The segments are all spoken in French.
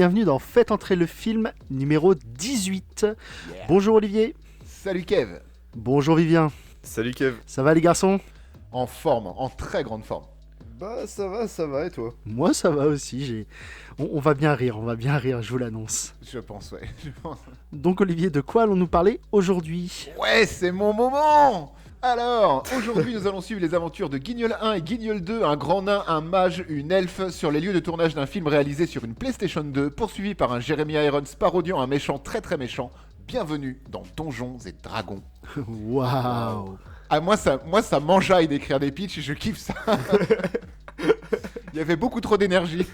bienvenue dans Faites entrer le film numéro 18. Yeah. Bonjour Olivier. Salut Kev. Bonjour Vivien. Salut Kev. Ça va les garçons? En forme, en très grande forme. Bah ça va et toi? Moi ça va aussi, on va bien rire, je vous l'annonce. Je pense, ouais. Donc Olivier, de quoi allons-nous parler aujourd'hui? Ouais, c'est mon moment. Alors, aujourd'hui nous allons suivre les aventures de Guignol 1 et Guignol 2, un grand nain, un mage, une elfe, sur les lieux de tournage d'un film réalisé sur une PlayStation 2, poursuivi par un Jeremy Irons parodiant un méchant très très méchant. Bienvenue dans Donjons et Dragons. Waouh. Ah, moi ça m'enjaille d'écrire des pitchs et je kiffe ça. Il y avait beaucoup trop d'énergie.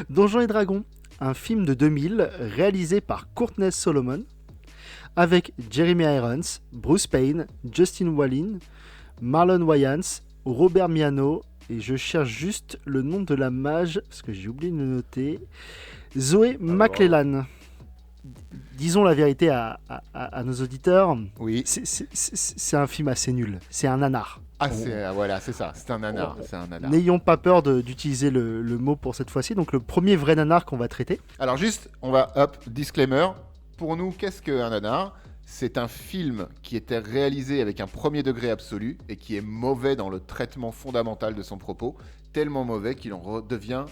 Donjons et Dragons, un film de 2000 réalisé par Courtney Solomon, avec Jeremy Irons, Bruce Payne, Justin Whalin, Marlon Wayans, Robert Miano, et je cherche juste le nom de la mage, parce que j'ai oublié de le noter, Zoé McClellan. Disons la vérité à nos auditeurs, Oui. c'est un film assez nul, c'est un nanar. Ah, voilà, c'est ça, c'est un nanar. N'ayons pas peur d'utiliser le mot pour cette fois-ci, donc le premier vrai nanar qu'on va traiter. Alors juste, on va, disclaimer. Pour nous, qu'est-ce qu'un nanar ? C'est un film qui était réalisé avec un premier degré absolu et qui est mauvais dans le traitement fondamental de son propos, tellement mauvais qu'il en devient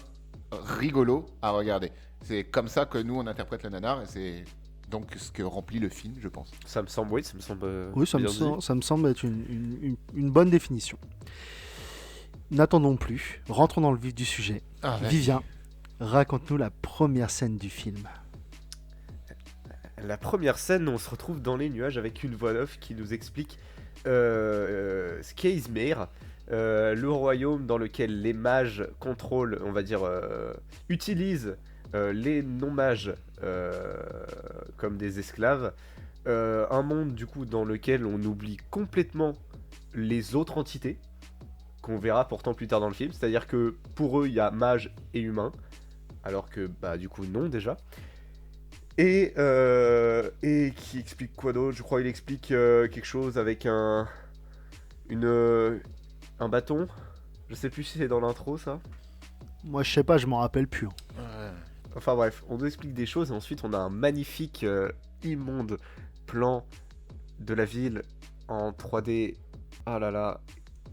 rigolo à regarder. C'est comme ça que nous, on interprète le nanar et c'est donc ce que remplit le film, je pense. Ça me semble. Oui, ça me semble être une bonne définition. N'attendons plus, rentrons dans le vif du sujet. Vivien, raconte-nous la première scène du film. La première scène, on se retrouve dans les nuages avec une voix off qui nous explique Skeizmeir, le royaume dans lequel les mages contrôlent, on va dire, utilisent les non-mages comme des esclaves. Un monde du coup dans lequel on oublie complètement les autres entités qu'on verra pourtant plus tard dans le film. C'est-à-dire que pour eux, il y a mages et humains, alors que bah du coup non déjà. Et qui explique quoi d'autre ? Je crois qu'il explique quelque chose avec un bâton. Je sais plus si c'est dans l'intro ça. Moi je sais pas, je m'en rappelle plus. Enfin bref, on nous explique des choses et ensuite on a un magnifique, immonde plan de la ville en 3D. Ah là là.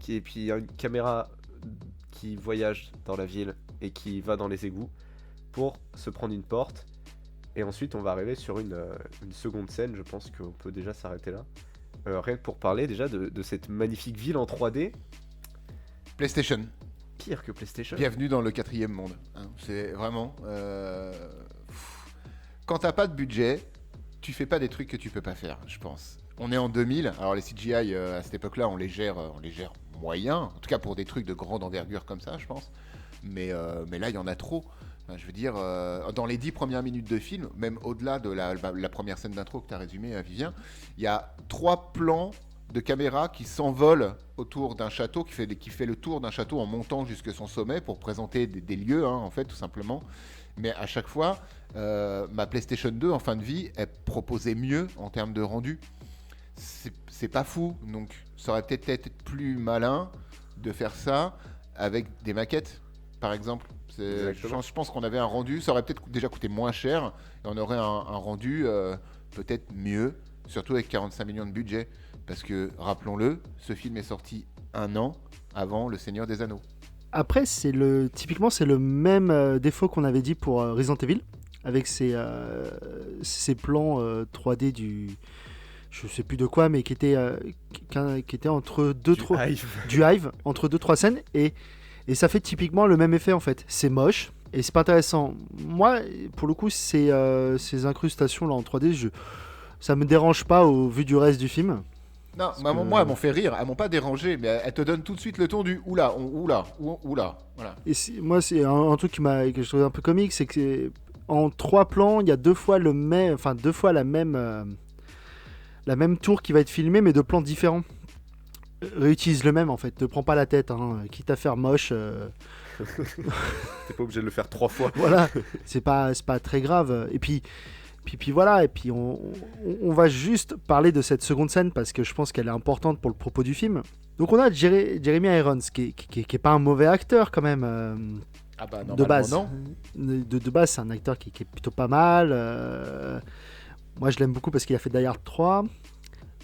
Et puis il y a une caméra qui voyage dans la ville et qui va dans les égouts pour se prendre une porte. Et ensuite, on va arriver sur une seconde scène. Je pense qu'on peut déjà s'arrêter là. Rien que pour parler déjà de cette magnifique ville en 3D. PlayStation. Pire que PlayStation. Bienvenue dans le 4e monde. Hein. C'est vraiment... Quand t'as pas de budget, tu fais pas des trucs que tu peux pas faire, je pense. On est en 2000. Alors les CGI, à cette époque-là, on les gère moyen. En tout cas pour des trucs de grande envergure comme ça, je pense. Mais là, il y en a trop. Je veux dire, dans les 10 premières minutes de film, même au-delà de la première scène d'intro que tu as résumée, Vivien, il y a 3 plans de caméra qui s'envolent autour d'un château, qui fait le tour d'un château en montant jusque son sommet pour présenter des lieux, hein, en fait, tout simplement. Mais à chaque fois, ma PlayStation 2, en fin de vie, elle proposait mieux en termes de rendu. C'est pas fou, donc ça aurait peut-être été plus malin de faire ça avec des maquettes, par exemple. Je pense qu'on avait un rendu, ça aurait peut-être déjà coûté moins cher et on aurait un rendu peut-être mieux, surtout avec 45 millions de budget. Parce que, rappelons-le, ce film est sorti 1 an avant Le Seigneur des Anneaux. Après, typiquement, c'est le même défaut qu'on avait dit pour Resident Evil, avec ces plans 3D je sais plus de quoi, mais qui était entre du Hive, entre 2-3 scènes, et ça fait typiquement le même effet en fait. C'est moche et c'est pas intéressant. Moi, pour le coup, ces incrustations là en 3D, ça me dérange pas au vu du reste du film. Non, moi, elles m'ont fait rire, elles m'ont pas dérangé, mais elles te donnent tout de suite le ton du oula, voilà. Et moi, c'est un truc que je trouve un peu comique, c'est que en 3 plans, il y a 2 fois la même tour qui va être filmée, mais 2 plans différents. Réutilise le même en fait, ne prends pas la tête, hein. Quitte à faire moche. T'es pas obligé de le faire 3 fois. Voilà, c'est pas très grave. Et puis voilà, et puis on va juste parler de cette seconde scène parce que je pense qu'elle est importante pour le propos du film. Donc on a Jeremy Irons qui est pas un mauvais acteur quand même. Ah bah de normalement base. non. De base, c'est un acteur qui est plutôt pas mal. Moi, je l'aime beaucoup parce qu'il a fait Die Hard 3.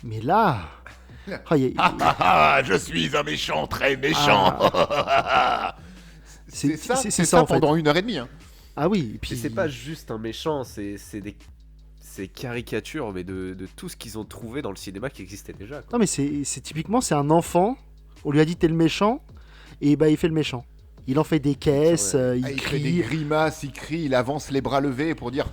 Mais là... Ah, Je suis un méchant très méchant. c'est ça, c'est ça, en fait. pendant 1h30. Hein. Ah oui, et Puis puis... c'est pas juste un méchant, c'est caricatures, mais de tout ce qu'ils ont trouvé dans le cinéma qui existait déjà. Quoi. Non, mais c'est typiquement, c'est un enfant. On lui a dit t'es le méchant. Et bah, il fait le méchant. Il en fait des caisses, il Il fait des crie. grimaces, il crie, il avance les bras levés pour dire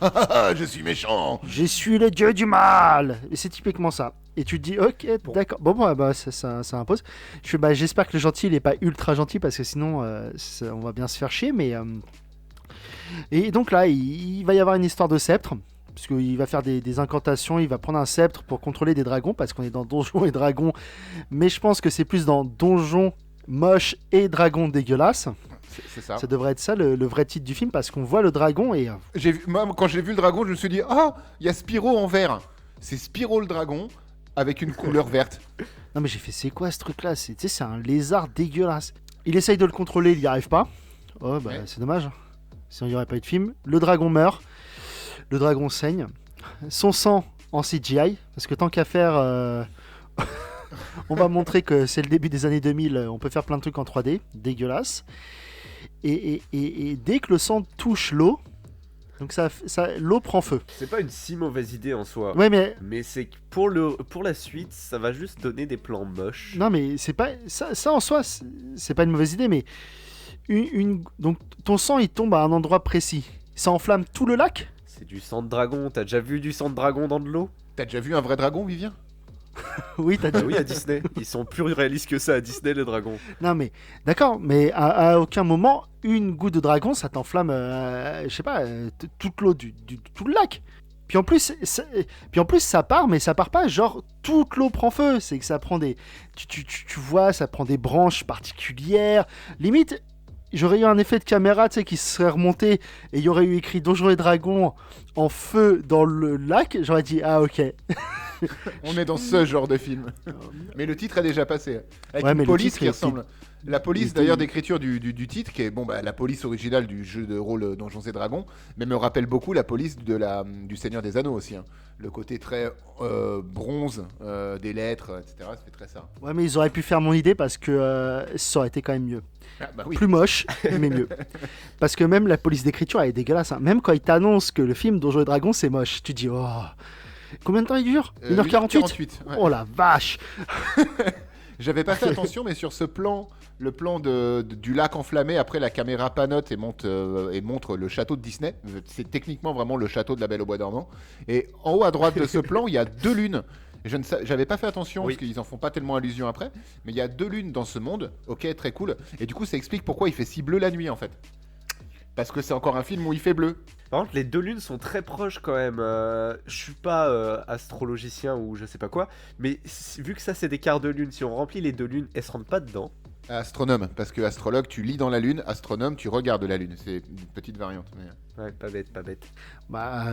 je suis méchant. Je suis le dieu du mal. Et c'est typiquement ça. Et tu te dis, ok, d'accord. Bon, bah, ça impose. J'espère que le gentil, il est pas ultra gentil parce que sinon, on va bien se faire chier. Mais et donc là, il va y avoir une histoire de sceptre. Parce qu'il va faire des incantations, il va prendre un sceptre pour contrôler des dragons, parce qu'on est dans Donjons et Dragons. Mais je pense que c'est plus dans Donjons moche et Dragons dégueulasse. C'est ça. Ça devrait être ça le vrai titre du film, parce qu'on voit le dragon et... Moi, quand j'ai vu le dragon, je me suis dit il y a Spyro en vert. C'est Spyro le dragon avec une couleur verte. Non mais j'ai fait, c'est quoi ce truc-là? Tu sais, c'est un lézard dégueulasse. Il essaye de le contrôler, il n'y arrive pas. Oh bah Ouais. c'est dommage. Sinon il n'y aurait pas eu de film. Le dragon meurt. Le dragon saigne. Son sang en CGI. Parce que tant qu'à faire... on va montrer que c'est le début des années 2000. On peut faire plein de trucs en 3D. Dégueulasse. Et dès que le sang touche l'eau... Donc l'eau prend feu. C'est pas une si mauvaise idée en soi. Ouais mais... Mais c'est que pour la suite, ça va juste donner des plans moches. Non mais c'est pas... Ça en soi, c'est pas une mauvaise idée, mais... Donc ton sang il tombe à un endroit précis. Ça enflamme tout le lac? C'est du sang de dragon, t'as déjà vu du sang de dragon dans de l'eau? T'as déjà vu un vrai dragon, Vivien? Oui, t'as dit. Ah oui, à Disney. Ils sont plus réalistes que ça à Disney, les dragons. Non mais d'accord, mais à aucun moment une goutte de dragon ça t'enflamme, je sais pas, toute l'eau du tout le lac. Puis en plus, ça part, mais ça part pas genre toute l'eau prend feu. C'est que ça prend des, tu vois, ça prend des branches particulières. Limite, j'aurais eu un effet de caméra, tu sais, qui serait remonté et il y aurait eu écrit Donjons et Dragons en feu dans le lac. J'aurais dit ah ok. On est dans ce genre de film. Mais le titre est déjà passé. Avec Ouais, une mais le police titre qui est- ressemble. La police il- d'ailleurs d'écriture du titre, qui est la police originale du jeu de rôle Donjons et Dragons, mais me rappelle beaucoup la police du Seigneur des Anneaux aussi. Hein. Le côté très bronze des lettres, etc. Ça fait très ça. Ouais, mais ils auraient pu faire mon idée parce que ça aurait été quand même mieux. Ah, bah oui. Plus moche, mais mieux. Parce que même la police d'écriture, elle est dégueulasse. Hein. Même quand ils t'annoncent que le film Donjons et Dragons, c'est moche, tu dis, oh, combien de temps il dure 1h48 1h48, ouais. Oh la vache. J'avais pas fait attention, mais sur ce plan, le plan du lac enflammé, après la caméra panote et montre le château de Disney. C'est techniquement vraiment le château de la Belle au Bois dormant. Et en haut à droite de ce plan, il y a 2 lunes. J'avais pas fait attention Oui. parce qu'ils en font pas tellement allusion après, mais il y a 2 lunes dans ce monde. Ok, très cool. Et du coup, ça explique pourquoi il fait si bleu la nuit en fait. Parce que c'est encore un film où il fait bleu. Par contre, les deux lunes sont très proches quand même. Je suis pas astrologicien ou je sais pas quoi, mais vu que ça c'est des quarts de lune, si on remplit les deux lunes, elles se rentrent pas dedans. Astronome, parce que astrologue, tu lis dans la lune, astronome, tu regardes la lune. C'est une petite variante. Mais... Ouais, pas bête, pas bête. Bah,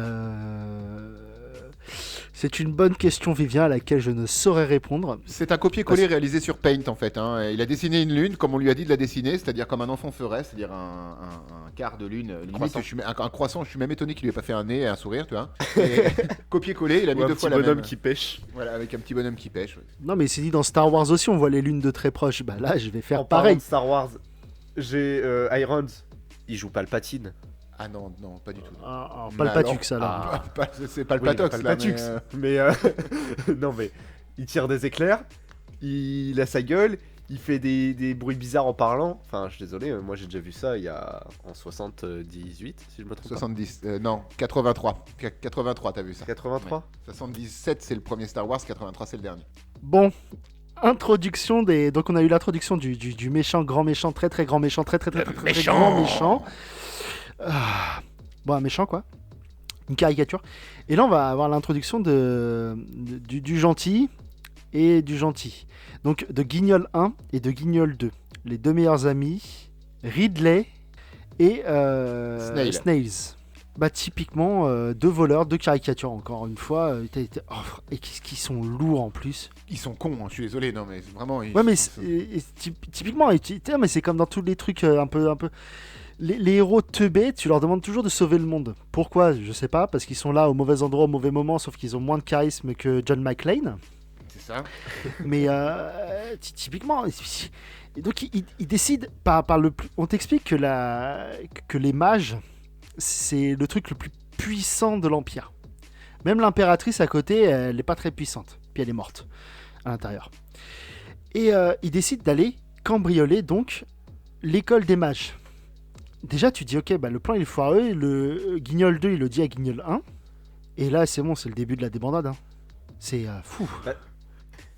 c'est une bonne question, Vivien, à laquelle je ne saurais répondre. C'est un copier-coller réalisé sur Paint en fait. Hein. Il a dessiné une lune comme on lui a dit de la dessiner, c'est-à-dire comme un enfant ferait, c'est-à-dire un quart de lune. Limite, Croissant. un croissant, je suis même étonné qu'il lui ait pas fait un nez et un sourire, tu vois. Et copier-coller, il a mis Ou un 2 petit fois la bonhomme même. qui pêche. Voilà, avec un petit bonhomme qui pêche. Ouais. Non, mais c'est dit dans Star Wars aussi, on voit les lunes de très proches. Bah là, je vais faire En parlant pareil. de Star Wars, j'ai Irons, il joue Palpatine. Ah non, non, pas du tout. Ah, Mais pas le alors- patux, alors. C'est pas le Oui, patox, là. Palpatux. Mais non mais il tire des éclairs, il a sa gueule, il fait des bruits bizarres en parlant. Enfin, je suis désolé, moi j'ai déjà vu ça il y a en 78 si je me trompe 70, non, 83. 83, t'as vu ça. pas. 83. Ouais. 77, c'est le premier Star Wars, 83, c'est le dernier. Bon, introduction des. Donc, on a eu l'introduction du méchant, grand méchant, très très grand méchant, très grand méchant. Ah, bon, un méchant quoi. Une caricature. Et là, on va avoir l'introduction du gentil et du gentil. Donc, de Guignol 1 et de Guignol 2. Les deux meilleurs amis, Ridley et Snails. Bah, typiquement, deux voleurs, deux caricatures, encore une fois. Et qui sont lourds en plus. Ils sont cons, hein, je suis désolé, non mais vraiment. Ouais, mais typiquement, mais c'est comme dans tous les trucs un peu. les héros teubés, tu leur demandes toujours de sauver le monde. Pourquoi? Je sais pas, parce qu'ils sont là au mauvais endroit, au mauvais moment, sauf qu'ils ont moins de charisme que John McClane. C'est ça. Mais typiquement, et donc il décide par le plus... On t'explique que les mages, c'est le truc le plus puissant de l'Empire. Même l'impératrice à côté, elle n'est pas très puissante. Puis elle est morte à l'intérieur. Et il décide d'aller cambrioler donc l'école des mages. Déjà, tu dis, ok, bah, le plan il est foireux. Le Guignol 2, il le dit à Guignol 1. Et là, c'est bon, c'est le début de la débandade. Hein. C'est fou.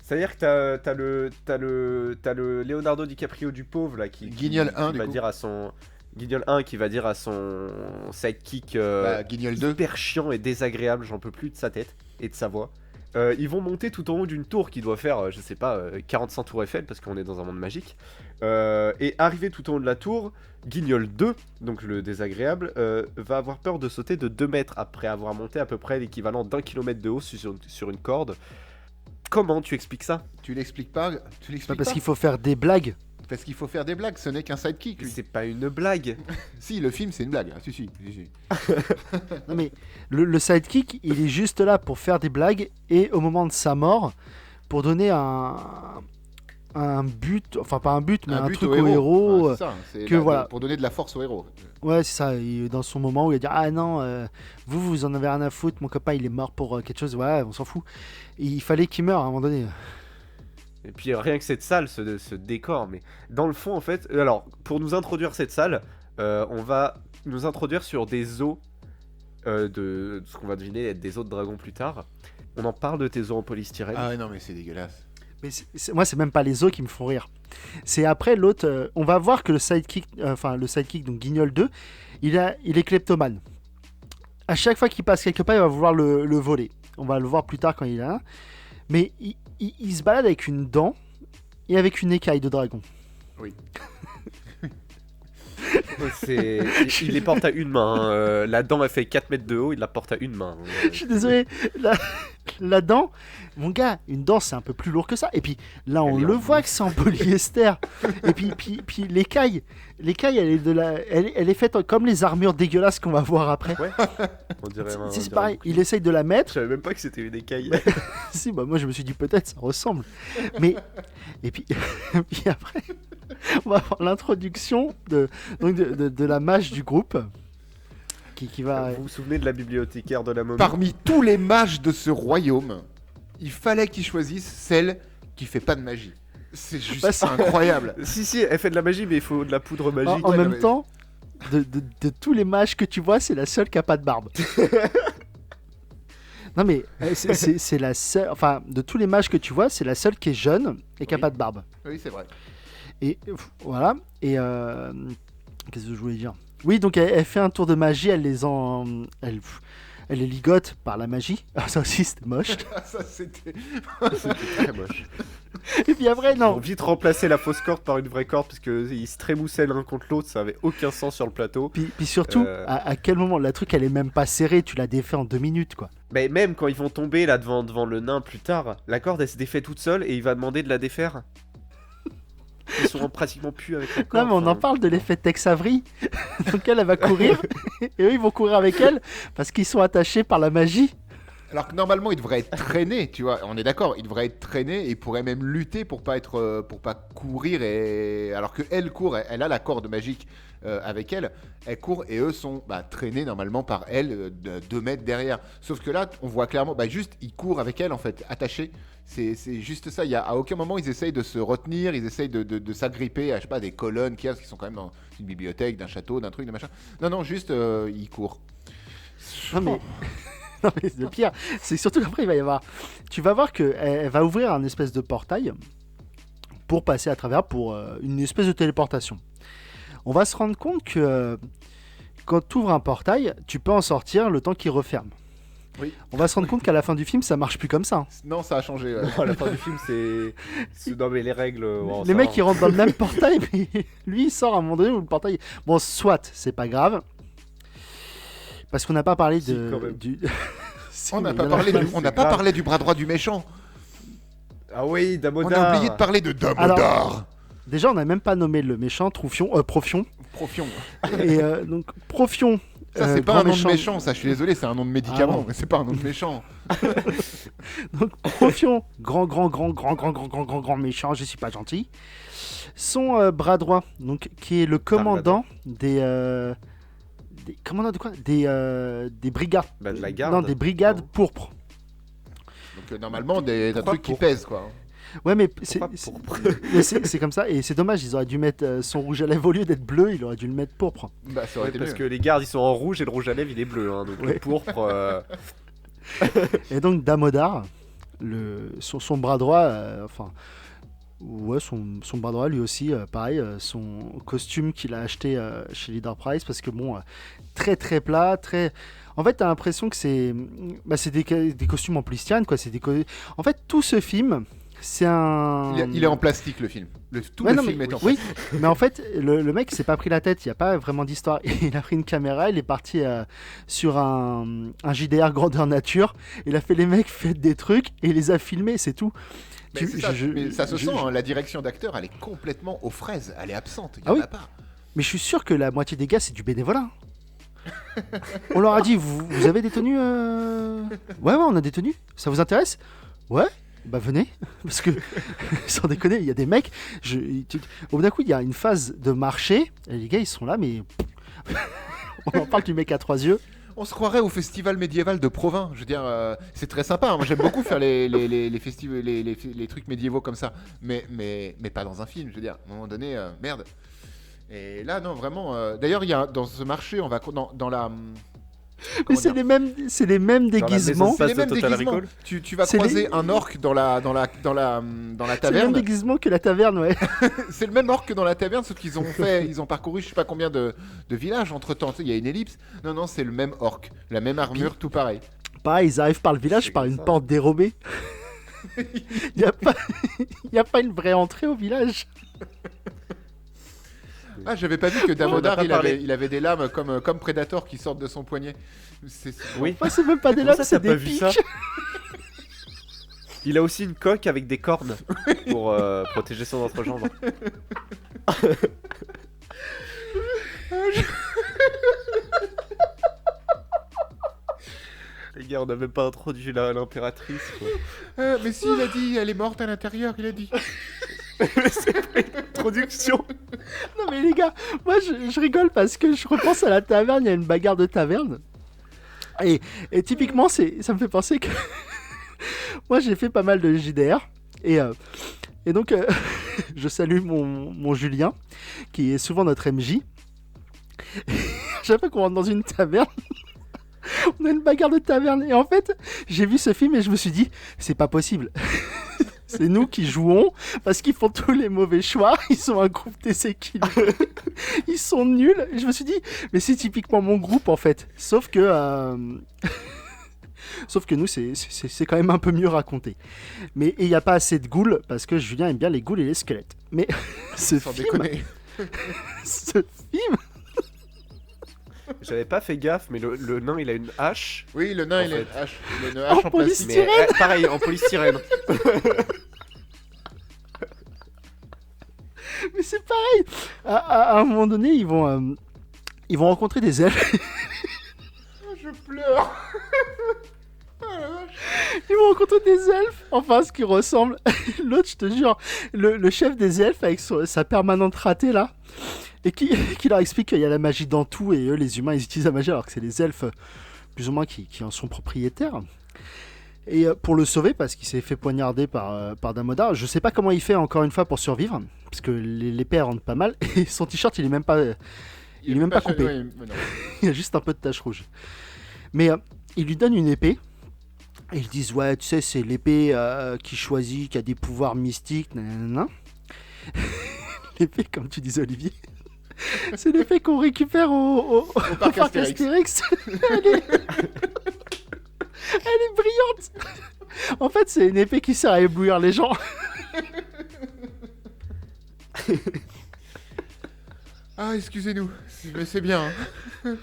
C'est-à-dire que t'as le Leonardo DiCaprio du pauvre là qui Guignol 1 qui du va coup. dire à son Guignol 1 qui va dire à son sidekick Guignol 2. hyper chiant et désagréable, j'en peux plus de sa tête et de sa voix. Ils vont monter tout en haut d'une tour qui doit faire, je sais pas, 45 tours Eiffel parce qu'on est dans un monde magique. Et arrivé tout en haut de la tour, Guignol 2, donc le désagréable, va avoir peur de sauter de 2 mètres après avoir monté à peu près l'équivalent d'1 kilomètre de haut sur une corde. Comment tu expliques ça? Tu l'expliques pas. Parce qu'il faut faire des blagues. Parce qu'il faut faire des blagues, ce n'est qu'un sidekick. Lui. C'est pas une blague. Si, le film c'est une blague. Ah, si. Non mais le sidekick, il est juste là pour faire des blagues et au moment de sa mort, pour donner un but, enfin pas un but, mais un but truc au héros. Ouais, c'est ça, c'est que voilà. pour donner de la force au héros. Ouais, c'est ça. Dans son moment où il va dire ah non, vous en avez rien à foutre, mon copain il est mort pour quelque chose. Ouais, on s'en fout. Et il fallait qu'il meure à un moment donné. Et puis rien que cette salle, ce décor, mais dans le fond en fait, alors pour nous introduire cette salle, on va nous introduire sur des os de ce qu'on va deviner être des os de dragon plus tard. On en parle de tes os en polystyrène. Ah ouais, non mais c'est dégueulasse. Mais moi c'est même pas les os qui me font rire. C'est après l'autre, on va voir que le sidekick donc Guignol 2, il est kleptomane. À chaque fois qu'il passe quelque part, il va vouloir le voler. On va le voir plus tard quand il est là. Mais il se balade avec une dent et avec une écaille de dragon. Oui. Il les porte à une main. Hein. La dent a fait 4 mètres de haut, il la porte à une main. Je suis désolé. La dent, mon gars, une dent c'est un peu plus lourd que ça. Et puis là, on le voit que c'est en polyester. Et puis l'écaille, elle est faite comme les armures dégueulasses qu'on va voir après. Ouais. On dirait. C'est pareil. Il essaye de la mettre. Je savais même pas que c'était une écaille. Si, bah moi je me suis dit peut-être ça ressemble. Mais et puis après, on va avoir l'introduction de la mage du groupe. Qui va... Vous vous souvenez de la bibliothécaire de la momie? Parmi tous les mages de ce royaume, il fallait qu'ils choisissent celle qui fait pas de magie. C'est juste incroyable. Si, elle fait de la magie, mais il faut de la poudre magique. En même temps, de tous les mages que tu vois, c'est la seule qui a pas de barbe. Non mais c'est la seule, enfin de tous les mages que tu vois, c'est la seule qui est jeune et qui a pas de barbe. Oui, c'est vrai. Et voilà. Et qu'est-ce que je voulais dire? Oui, donc elle fait un tour de magie, elle les ligote par la magie. Ah, ça aussi c'était moche. Ça c'était très moche. Et puis après, Ils ont non. vite remplacé la fausse corde par une vraie corde parce qu'ils se trémoussaient l'un contre l'autre, ça avait aucun sens sur le plateau. Puis surtout, à quel moment la truc elle est même pas serrée, tu la défais en 2 minutes quoi. Mais même quand ils vont tomber là devant le nain plus tard, la corde elle se défait toute seule et il va demander de la défaire. Ils sont pratiquement plus avec la corde. Non mais on en parle de l'effet Tex Avery. Donc elle va courir et eux ils vont courir avec elle parce qu'ils sont attachés par la magie. Alors que normalement il devrait être traîné, tu vois, on est d'accord, il devrait être traîné et pourrait même lutter pour pas courir et alors que elle court, elle a la corde magique avec elle court et eux sont traînés normalement par elle 2 mètres derrière. Sauf que là on voit clairement, juste ils courent avec elle en fait, attachés. C'est juste ça, à aucun moment ils essayent de se retenir, ils essayent de s'agripper à je sais pas des colonnes qui sont quand même dans une bibliothèque, d'un château, d'un truc, de machin. Non, juste ils courent. Non mais non mais le pire, c'est surtout qu'après il va y avoir... Tu vas voir qu'elle va ouvrir un espèce de portail pour passer à travers, pour une espèce de téléportation. On va se rendre compte que quand tu ouvres un portail, tu peux en sortir le temps qu'il referme. Oui. On va se rendre compte qu'à la fin du film, ça marche plus comme ça. Hein. Non, ça a changé. Ouais. Non, à la fin du film, c'est... Non mais les règles... Les mecs, ils rentrent dans le même portail, mais lui, il sort à un moment donné où le portail... Bon, soit, c'est pas grave. Parce qu'on n'a pas parlé du... On n'a pas parlé du bras droit du méchant. Ah oui, Damodar. On a oublié de parler de Damodar. déjà, on n'a même pas nommé le méchant, Profion. Profion. Et donc, Profion. Ça, c'est pas grand un nom de méchant, ça, je suis désolé, c'est un nom de médicament, non. mais c'est pas un nom de méchant. Donc, Profion, grand méchant, je suis pas gentil. Son bras droit, donc, qui est le commandant des commandants de quoi des brigades. Bah, de la garde. Non, des brigades Non. pourpres. Donc, normalement, un Pourquoi truc qui pour- pèse, quoi. Ouais, mais Pourquoi c'est pourpre mais c'est comme ça, et c'est dommage, ils auraient dû mettre son rouge à lèvres au lieu d'être bleu, il aurait dû le mettre pourpre. Bah, ça aurait Ouais, été parce mieux. que les gardes ils sont en rouge et le rouge à lèvres il est bleu, hein, donc Ouais. le pourpre. Et donc Damodar, son bras droit, ouais, son bras droit lui aussi, pareil, son costume qu'il a acheté chez Leader Price, parce que bon, très très plat, très... En fait, t'as l'impression que c'est des costumes en polystyrène, quoi. En fait, tout ce film, c'est un... Il est en plastique, le film. Tout Ouais, le non, film mais, est en oui, plastique. mais en fait, le mec s'est pas pris la tête, il n'y a pas vraiment d'histoire. Il a pris une caméra, il est parti sur un JDR grandeur nature, il a fait les mecs, faites des trucs, et il les a filmés, c'est tout. Mais, mais ça se sent, hein, la direction d'acteur, elle est complètement aux fraises, elle est absente, il y Ah en oui. a pas. Mais je suis sûr que la moitié des gars, c'est du bénévolat. On leur a dit, vous avez des tenues Ouais, on a des tenues. Ça vous intéresse? Ouais. Bah venez. Parce que, sans déconner, il y a des mecs... Au bout d'un coup, il y a une phase de marché. Et les gars, ils sont là, mais... On en parle du mec à 3 yeux. On se croirait au festival médiéval de Provins. Je veux dire, c'est très sympa. Hein. Moi, j'aime beaucoup faire les festivals, les trucs médiévaux comme ça. Mais pas dans un film. Je veux dire, à un moment donné, merde. Et là, non, vraiment. D'ailleurs, il y a dans ce marché, on va dans la. Mais comment c'est dire, les mêmes Dans la déguisements. maison c'est les de mêmes Total déguisements. Recall. Tu vas C'est croiser les- un orc dans la C'est le même taverne. déguisement que la taverne, ouais. C'est le même orc que dans la taverne, sauf qu'ils ils ont parcouru je sais pas combien de villages entre temps. Tu sais, il y a une ellipse. Non, c'est le même orc, la même armure, tout pareil. Pareil, ils arrivent par le village, C'est par comme une ça. porte dérobée. Il n'y a, y a pas une vraie entrée au village. Ah, j'avais pas vu que On Damodar n'a pas parlé. il avait des lames comme Predator qui sortent de son poignet. Oui. Moi, c'est même pas des Comment lames, ça, c'est t'as pas des vu pics. ça Il a aussi une coque avec des cornes pour protéger son entrejambe. Les gars, on n'a même pas introduit l'impératrice. Quoi. Mais si, il a dit, elle est morte à l'intérieur, il a dit. Introduction. Non mais les gars, moi je rigole parce que je repense à la taverne, il y a une bagarre de taverne. Et typiquement, ça me fait penser que moi j'ai fait pas mal de JDR. Et donc, je salue mon Julien, qui est souvent notre MJ. Chaque fois qu'on rentre dans une taverne, on a une bagarre de taverne. Et en fait, j'ai vu ce film et je me suis dit, c'est pas possible. C'est nous qui jouons parce qu'ils font tous les mauvais choix. Ils sont un groupe déséquilibré. Ils sont nuls. Et je me suis dit, mais c'est typiquement mon groupe en fait. Sauf que nous, c'est quand même un peu mieux raconté. Mais il n'y a pas assez de ghouls parce que Julien aime bien les ghouls et les squelettes. Mais ce Sans film, déconner. ce film, J'avais pas fait gaffe, mais le nain il a une hache. Oui, le nain, En il a fait. une hache. Il a une hache en plastique. Mais pareil, en polystyrène. mais c'est pareil. À un moment donné, ils vont rencontrer des elfes. Je pleure. Ils vont rencontrer des elfes. Enfin, ce qui ressemble. L'autre, je te jure, le chef des elfes avec sa permanente ratée là. Et qui leur explique qu'il y a la magie dans tout. Et eux, les humains, ils utilisent la magie alors que c'est les elfes, plus ou moins, qui en sont propriétaires. Et pour le sauver, parce qu'il s'est fait poignarder par Damodar, je sais pas comment il fait encore une fois pour survivre. Parce que l'épée elle rentre pas mal. Et son t-shirt, il est même pas. Il est même pas coupé. Ouais, mais non. Il y a juste un peu de tache rouge. Mais il lui donne une épée. Et ils disent, ouais, tu sais, c'est l'épée qui choisit, qui a des pouvoirs mystiques. Nanana. L'épée, comme tu disais, Olivier. C'est l'épée qu'on récupère au parc parc Astérix. Astérix. Elle est brillante. En fait, c'est une épée qui sert à éblouir les gens. Ah, excusez-nous. Mais c'est bien. Hein.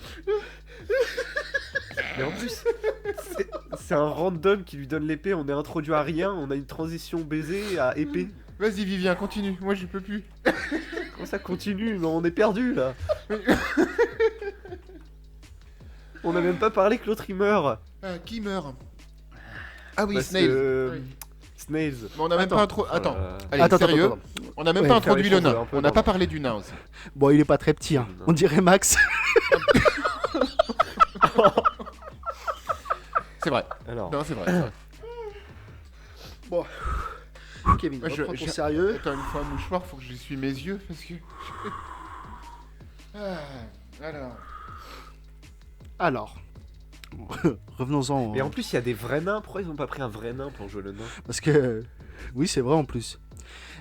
Mais en plus, c'est un random qui lui donne l'épée. On est introduit à rien. On a une transition baiser à épée. Vas-y Vivien, continue, moi je peux plus. Comment ça continue? Mais on est perdu là. On n'a même pas parlé que l'autre il meurt. Qui meurt? Ah oui, Parce Snail. que- Oui. Snails. Mais on n'a même pas intro... Attends, allez, Attends, sérieux, attends. on n'a même Ouais, pas faire introduit les le choses nain. un peu On n'a dans- pas parlé du nain aussi. Bon, il est pas très petit, hein. Non. On dirait Max. C'est vrai. Alors, Non, c'est vrai. c'est vrai. Bon. Kevin, Moi, reprends ton sérieux. Attends, il me faut un mouchoir, faut que j'essuie mes yeux parce que. Alors. Alors. Revenons-en. mais en plus, il y a des vrais nains. Pourquoi ils ont pas pris un vrai nain pour jouer le nain? Parce que. Oui, c'est vrai en plus.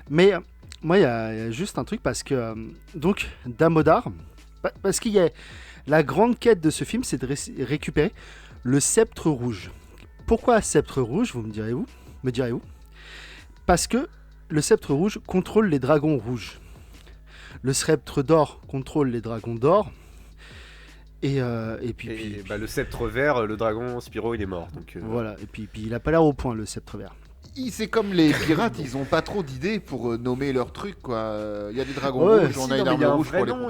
Mais moi, il y a juste un truc parce que. Donc, Damodar. Parce qu'il y a. La grande quête de ce film, c'est de récupérer le sceptre rouge. Pourquoi sceptre rouge, vous me direz-vous? Parce que le sceptre rouge contrôle les dragons rouges. Le sceptre d'or contrôle les dragons d'or. Et puis, Bah, le sceptre vert, le dragon Spyro, il est mort. Donc, voilà. Et puis il a pas l'air au point, le sceptre vert. C'est comme les pirates, ils ont pas trop d'idées pour nommer leurs trucs quoi. Il y a des dragons Ouais, rouges, Si, on non, a une mais il y a arme un rouge vrai pour les nom.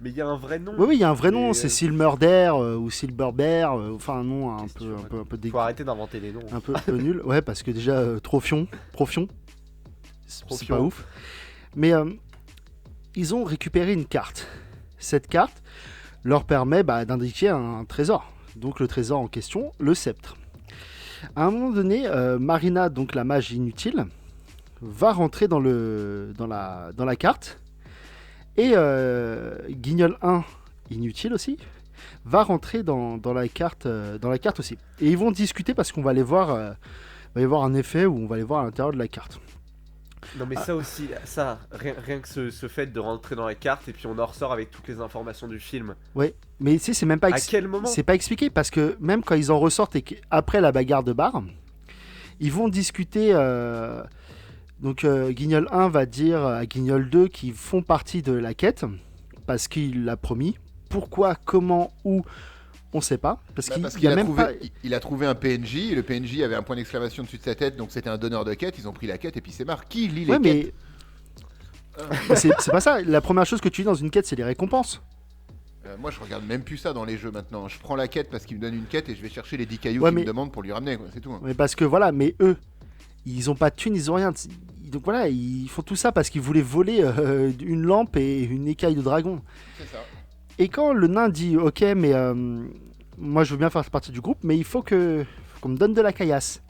Mais il y a un vrai nom. Oui, il y a un vrai nom, Et, c'est Silmerder ou Silverbear, enfin un nom un Qu'est-ce que peu, tu un racontes peu, un peu Faut arrêter d'inventer les noms. un peu nul. Ouais, parce que déjà, Profion, c'est Profion. pas ouf. Mais ils ont récupéré une carte. Cette carte leur permet d'indiquer un trésor. Donc le trésor en question, le sceptre. À un moment donné, Marina, donc la mage inutile, va rentrer dans la carte. Et Guignol 1, inutile aussi, va rentrer dans la carte aussi. Et ils vont discuter parce qu'on va aller voir, il va y avoir un effet où on va aller voir à l'intérieur de la carte. Non mais ça aussi, rien que ce fait de rentrer dans la carte et puis on en ressort avec toutes les informations du film. Ouais, mais tu sais, c'est même pas À quel moment? c'est pas expliqué parce que même quand ils en ressortent et qu'après la bagarre de bar, ils vont discuter. Donc Guignol 1 va dire à Guignol 2 qu'ils font partie de la quête parce qu'il l'a promis. Pourquoi, comment, où, on sait pas. Parce qu'il y a même trouvé, pas... il a trouvé un PNJ, et le PNJ avait un point d'exclamation dessus de sa tête, donc c'était un donneur de quête, ils ont pris la quête et puis c'est marre. Qui lit les Ouais, quêtes? mais c'est pas ça. La première chose que tu lis dans une quête, c'est les récompenses. Moi je regarde même plus ça dans les jeux maintenant. Je prends la quête parce qu'il me donne une quête et je vais chercher les 10 cailloux Ouais, qu'il mais- me demande pour lui ramener, quoi. C'est tout. Hein. Mais parce que voilà, mais eux, ils ont pas de thunes, ils ont rien. Donc voilà, ils font tout ça parce qu'ils voulaient voler une lampe et une écaille de dragon. C'est ça. Et quand le nain dit ok, mais moi je veux bien faire partie du groupe, mais il faut qu'on me donne de la caillasse.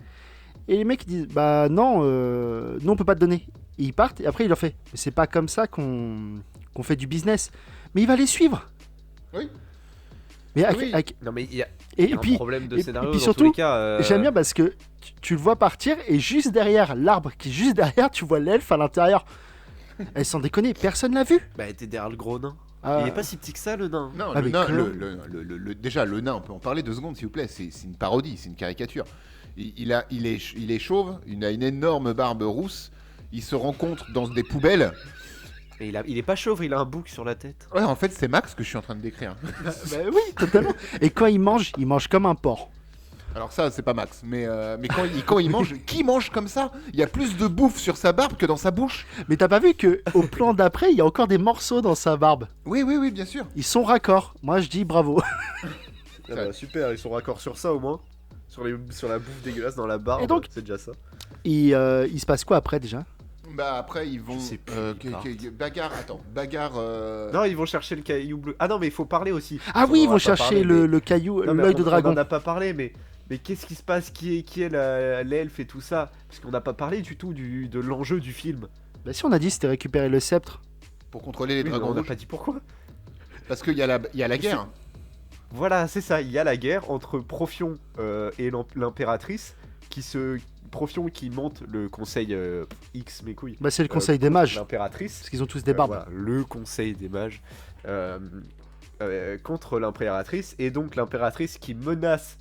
Et les mecs ils disent bah non, nous on peut pas te donner. Et ils partent et après il leur fait mais c'est pas comme ça qu'on fait du business. Mais il va les suivre. Oui. Mais Oui. Non mais il y a et un puis problème de et scénario puis dans surtout, tous les cas. j'aime bien parce que tu le vois partir et juste derrière l'arbre qui est juste derrière, tu vois l'elfe à l'intérieur. Elle sans déconner, personne l'a vu. Bah t'es derrière le gros nain. Ah, Il est pas si petit que ça le nain. Non, Ah, le mais nain, clairement. déjà le nain, on peut en parler 2 secondes s'il vous plaît. C'est une parodie, c'est une caricature. Il est chauve, il a une énorme barbe rousse. Il se rencontre dans des poubelles. Et il est pas chauve, il a un bouc sur la tête. Ouais, en fait, c'est Max que je suis en train de décrire. bah oui, totalement. Et quand il mange comme un porc. Alors ça, c'est pas Max, mais quand il mange, qui mange comme ça? Il y a plus de bouffe sur sa barbe que dans sa bouche. Mais t'as pas vu que au plan d'après, il y a encore des morceaux dans sa barbe. Oui, bien sûr. Ils sont raccords. Moi, je dis bravo. Ah bah, super, ils sont raccords sur ça au moins. Sur la bouffe dégueulasse dans la barbe, Et donc- c'est déjà ça. Et il se passe quoi après déjà? Bah après, ils vont... Je sais plus, ils partent. Bagarre... Non, ils vont chercher le caillou bleu. Ah non, mais il faut parler aussi. Ah oui, On ils en vont a pas chercher parlé, le mais- caillou, Non, mais l'œil de On dragon. en a pas parlé, mais qu'est-ce qui se passe? Qui est l'elfe et tout ça? Parce qu'on n'a pas parlé du tout de l'enjeu du film. Bah si, on a dit c'était récupérer le sceptre. Pour contrôler les Oui, mais dragons on n'a rouges. pas dit pourquoi. Parce qu'il y a la guerre. Voilà, c'est ça. Il y a la guerre entre Profion et l'impératrice Profion qui monte le conseil X mes couilles. Bah c'est le conseil des contre mages. L'impératrice. Parce qu'ils ont tous des barbes. Voilà, le conseil des mages contre l'impératrice. Et donc l'impératrice qui menace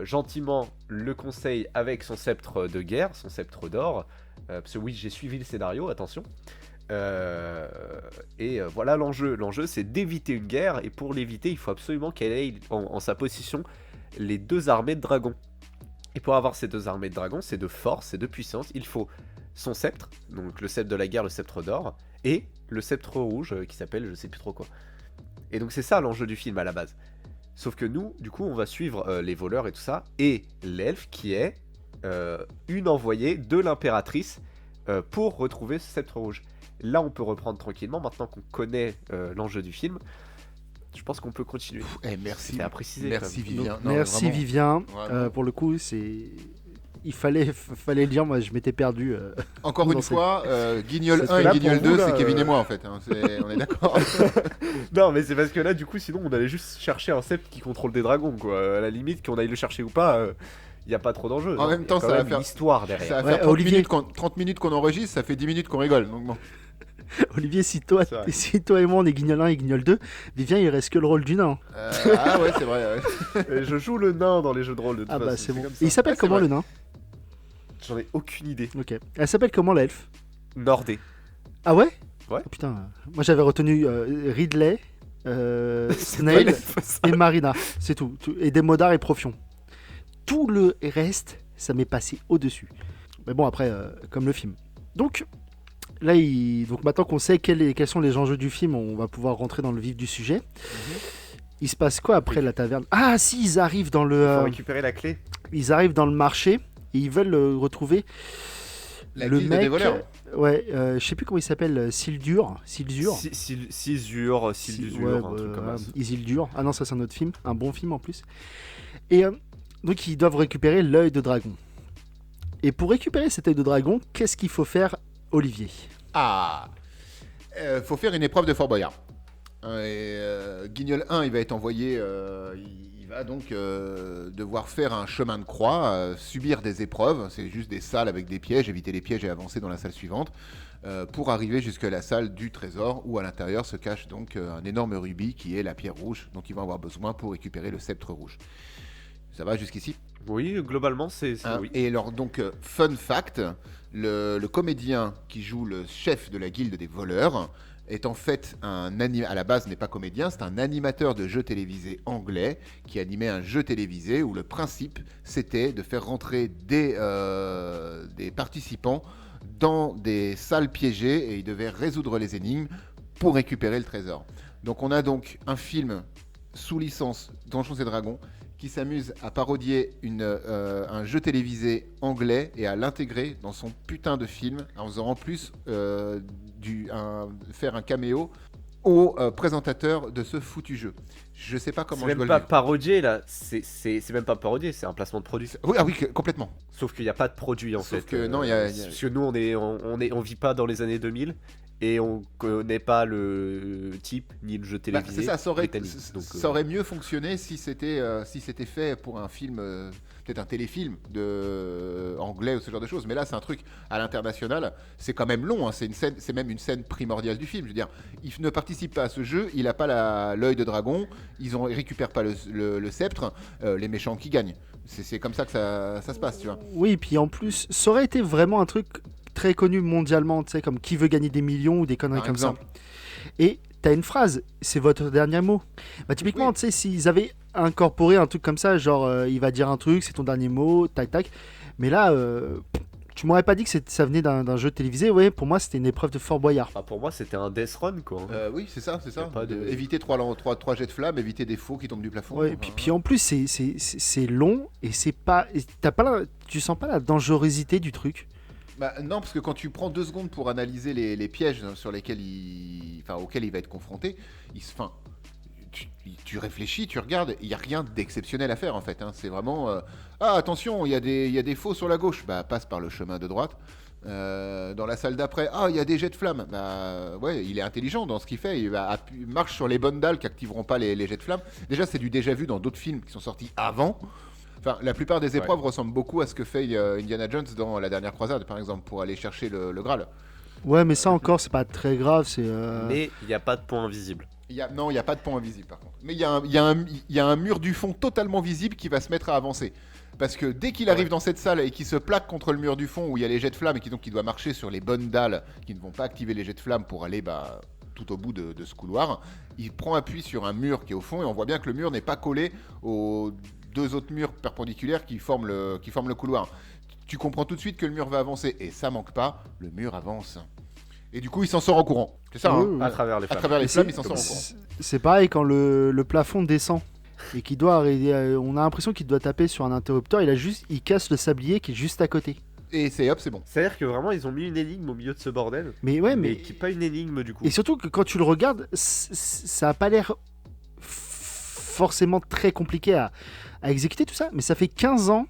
gentiment le conseil avec son sceptre de guerre, son sceptre d'or. Parce que oui, j'ai suivi le scénario, attention. Voilà l'enjeu. L'enjeu, c'est d'éviter une guerre. Et pour l'éviter, il faut absolument qu'elle ait en sa possession les 2 armées de dragons. Et pour avoir ces 2 armées de dragons, c'est de force, c'est de puissance. Il faut son sceptre, donc le sceptre de la guerre, le sceptre d'or, et le sceptre rouge qui s'appelle je sais plus trop quoi. Et donc c'est ça l'enjeu du film à la base. Sauf que nous, du coup, on va suivre les voleurs et tout ça, et l'elfe qui est une envoyée de l'impératrice pour retrouver ce sceptre rouge. Là, on peut reprendre tranquillement, maintenant qu'on connaît l'enjeu du film. Je pense qu'on peut continuer. Merci. C'était à préciser. Merci quand même. Vivien. Donc, Non, merci vraiment. Vivien. Vraiment. Pour le coup, il fallait le dire. Moi, je m'étais perdu. Encore dans une cette- fois, Guignol Parce 1 que et là, Guignol pour vous, 2, là, c'est Kevin et moi en fait. Hein. On est d'accord. Non, mais c'est parce que là, du coup, sinon, on allait juste chercher un sceptre qui contrôle des dragons, quoi. À la limite, qu'on aille le chercher ou pas, il n'y a pas trop d'enjeu. En même Il y a temps, quand ça va même faire- une histoire derrière. Ça va Ouais, faire 30 Olivier. minutes, 30 minutes qu'on enregistre, ça fait 10 minutes qu'on rigole. Donc bon. Olivier, si C'est vrai. toi et moi on est Guignol 1 et Guignol 2, Vivien il reste que le rôle du nain. Ah ouais, c'est vrai. Ouais. Et je joue le nain dans les jeux de rôle de toute Ah bah façon, c'est bon. comme Et ça. il s'appelle Ah, c'est comment vrai. le nain? J'en ai aucune idée. Ok. Elle s'appelle comment l'elfe? Nordé. Ah ouais? Ouais. Oh, putain, moi j'avais retenu Ridley, C'est Snail pas l'elfe, ça. et Marina, c'est tout. Et Demodar et Profion. Tout le reste, ça m'est passé au-dessus. Mais bon après, comme le film. Donc là, donc maintenant qu'on sait quels sont les enjeux du film, on va pouvoir rentrer dans le vif du sujet. Il se passe quoi après la taverne? Ah si, ils arrivent dans Il le, faut récupérer la clé. ils arrivent dans le marché et ils veulent retrouver La le guilde des mec. voleurs. Ouais, je sais plus comment il s'appelle, Sildur. Cisure, Ouais, un truc comme ça. Isildur. Ah non, ça c'est un autre film, un bon film en plus. Et donc ils doivent récupérer l'œil de dragon. Et pour récupérer cet œil de dragon, qu'est-ce qu'il faut faire, Olivier? Ah, faut faire une épreuve de Fort Boyard. Guignol 1, il va être envoyé, il va donc devoir faire un chemin de croix, subir des épreuves, c'est juste des salles avec des pièges, éviter les pièges et avancer dans la salle suivante, pour arriver jusqu'à la salle du trésor, où à l'intérieur se cache donc un énorme rubis qui est la pierre rouge, dont ils vont avoir besoin pour récupérer le sceptre rouge. Ça va jusqu'ici? Oui, globalement, c'est Hein, oui. et alors, donc, fun fact, le comédien qui joue le chef de la guilde des voleurs est en fait à la base n'est pas comédien, c'est un animateur de jeux télévisés anglais qui animait un jeu télévisé où le principe c'était de faire rentrer des participants dans des salles piégées et ils devaient résoudre les énigmes pour récupérer le trésor. Donc on a donc un film sous licence Donjons et Dragons qui s'amuse à parodier un jeu télévisé anglais et à l'intégrer dans son putain de film en faisant en plus faire un caméo au présentateur de ce foutu jeu. Je sais pas C'est comment je même dois pas le dire. parodié là, c'est même pas parodié, c'est un placement de produit. Oui, ah oui, complètement. Sauf qu'il n'y a pas de produit en Sauf fait. que non, il y a- Parce que nous on vit pas dans les années 2000 et on connaît pas le type ni le jeu Bah, télévisé c'est ça, ça aurait, britannique. Donc, ça aurait mieux fonctionné si c'était fait pour un film, peut-être un téléfilm anglais ou ce genre de choses. Mais là, c'est un truc à l'international. C'est quand même long. Hein, c'est même une scène primordiale du film. Je veux dire, il ne participe pas à ce jeu. Il n'a pas l'œil de dragon. Ils récupèrent pas le sceptre. Les méchants qui gagnent. C'est comme ça que ça se passe, tu vois. Oui, puis en plus, ça aurait été vraiment un truc très connu mondialement, tu sais, comme qui veut gagner des millions ou des conneries Par comme exemple. ça. Et t'as une phrase, c'est votre dernier mot. Bah typiquement, Oui. tu sais, s'ils avaient incorporé un truc comme ça, genre il va dire un truc, c'est ton dernier mot, tac tac. Mais là, tu m'aurais pas dit que ça venait d'un jeu télévisé. Ouais, pour moi, c'était une épreuve de Fort Boyard. enfin, pour moi c'était un death run quoi. Oui, c'est ça, c'est Y a ça. pas de- Éviter trois jets de flammes, éviter des faux qui tombent du plafond. Ouais, puis en plus, c'est long et c'est pas. Tu sens pas la dangerosité du truc. Bah, non, parce que quand tu prends 2 secondes pour analyser les pièges sur lesquels auxquels il va être confronté, tu réfléchis, tu regardes, il n'y a rien d'exceptionnel à faire en fait. Hein. C'est vraiment ah attention, il y a des faux sur la gauche, bah passe par le chemin de droite. Dans la salle d'après, ah il y a des jets de flammes, bah ouais, il est intelligent dans ce qu'il fait, il marche sur les bonnes dalles qui activeront pas les jets de flammes. Déjà c'est du déjà vu dans d'autres films qui sont sortis avant. Enfin, la plupart des épreuves ressemblent beaucoup à ce que fait Indiana Jones dans La Dernière Croisade, par exemple, pour aller chercher le Graal. Ouais, mais ça encore, c'est pas très grave. C'est. Mais il n'y a pas de point invisible. Non, il n'y a pas de pont invisible, par contre. Mais il y a un mur du fond totalement visible qui va se mettre à avancer. Parce que dès qu'il arrive dans cette salle et qu'il se plaque contre le mur du fond où il y a les jets de flammes et qu'il doit marcher sur les bonnes dalles qui ne vont pas activer les jets de flammes pour aller tout au bout de ce couloir, il prend appui sur un mur qui est au fond et on voit bien que le mur n'est pas collé aux 2 autres murs perpendiculaires qui forment le couloir. tu comprends tout de suite que le mur va avancer. Et ça manque pas, le mur avance. Et du coup, il s'en sort en courant. C'est ça, Oui, hein. oui. À travers les À flammes. travers les Et flammes, c'est- il s'en sort en courant. c'est pareil quand le plafond descend et qu'il doit on a l'impression qu'il doit taper sur un interrupteur, il casse le sablier qui est juste à côté. Et c'est hop, c'est bon. C'est-à-dire que vraiment, ils ont mis une énigme au milieu de ce bordel, Mais ouais, mais mais qui est pas une énigme du coup. et surtout que quand tu le regardes, ça a pas l'air forcément très compliqué à exécuter tout ça, mais ça fait 15 ans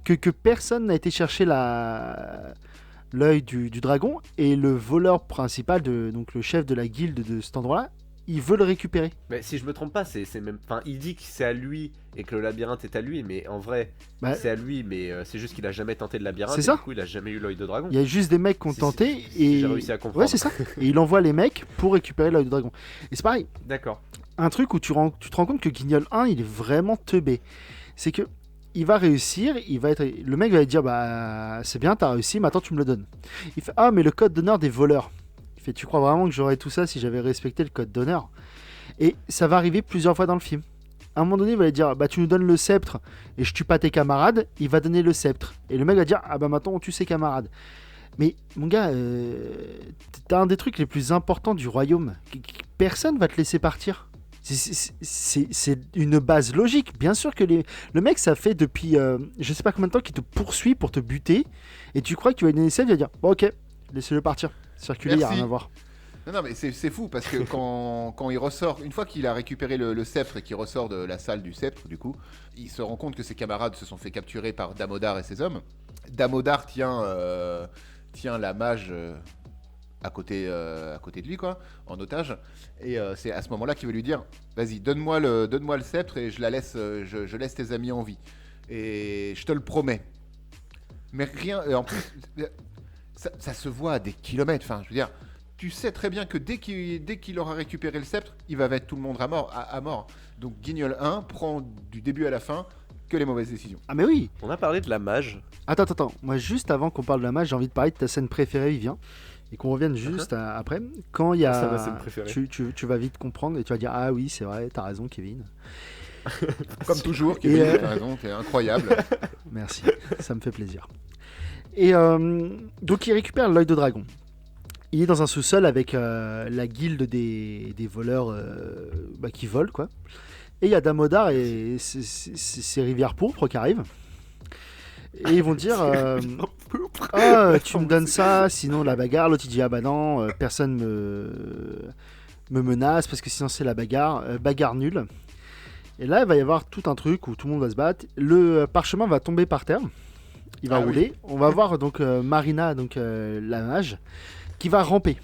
que personne n'a été chercher l'œil du dragon, et le voleur principal, donc le chef de la guilde de cet endroit-là, il veut le récupérer. Mais si je me trompe pas, c'est même. Enfin, il dit que c'est à lui et que le labyrinthe est à lui, mais en vrai, Bah, c'est à lui, mais c'est juste qu'il a jamais tenté le labyrinthe. C'est et ça. Du coup, il a jamais eu l'œil de dragon. il y a juste des mecs qui ont Si- tenté, si et j'ai réussi à comprendre. ouais, c'est ça. Et il envoie les mecs pour récupérer l'œil du dragon. Et c'est pareil, D'accord. un truc où tu te rends compte que Guignol 1, il est vraiment teubé. C'est que il va réussir, le mec va lui dire bah c'est bien, t'as réussi, maintenant tu me le donnes. Il fait ah mais le code d'honneur des voleurs. Il fait tu crois vraiment que j'aurais tout ça si j'avais respecté le code d'honneur? Et ça va arriver plusieurs fois dans le film. À un moment donné, il va lui dire bah tu nous donnes le sceptre et je tue pas tes camarades. Il va donner le sceptre et le mec va dire ah bah maintenant on tue ses camarades. Mais mon gars, t'as un des trucs les plus importants du royaume. Personne va te laisser partir. C'est une base logique. Bien sûr que le mec, ça fait depuis je sais pas combien de temps qu'il te poursuit pour te buter. Et tu crois que tu vas lui donner le sceptre, il va dire bon, ok, laissez-le partir. Circuler, il n'y a Merci. rien à voir. Non, mais c'est fou parce que quand il ressort, une fois qu'il a récupéré le sceptre et qu'il ressort de la salle du sceptre, du coup, il se rend compte que ses camarades se sont fait capturer par Damodar et ses hommes. Damodar tient la mage à côté de lui, quoi, en otage. Et c'est à ce moment-là qu'il va lui dire vas-y, donne-moi le sceptre et je laisse tes amis en vie. Et je te le promets. Mais rien. En plus, ça se voit à des kilomètres. Enfin, je veux dire. Tu sais très bien que dès qu'il aura récupéré le sceptre, il va mettre tout le monde à mort. Donc Guignol 1 prend du début à la fin que les mauvaises décisions. Ah mais oui. On a parlé de la mage. Attends. Moi, juste avant qu'on parle de la mage, j'ai envie de parler de ta scène préférée, Vivien. Et qu'on revienne juste après. Quand il y a... Ça va, c'est le préféré. Tu vas vite comprendre et tu vas dire ah oui, c'est vrai, t'as raison, Kevin. Comme toujours, Et, Kevin, t'as raison, t'es incroyable. Merci, ça me fait plaisir. Et donc il récupère l'œil de dragon. Il est dans un sous-sol avec la guilde des voleurs qui volent, quoi. Et il y a Damodar et ses rivières pourpres qui arrivent. Et ils vont dire ah, tu me donnes ça, sinon la bagarre. L'autre il dit ah bah non, personne me menace parce que sinon c'est la bagarre nulle. Et là il va y avoir tout un truc où tout le monde va se battre. Le parchemin va tomber par terre, il va Ah oui. rouler. On va voir donc Marina, donc la mage, qui va ramper.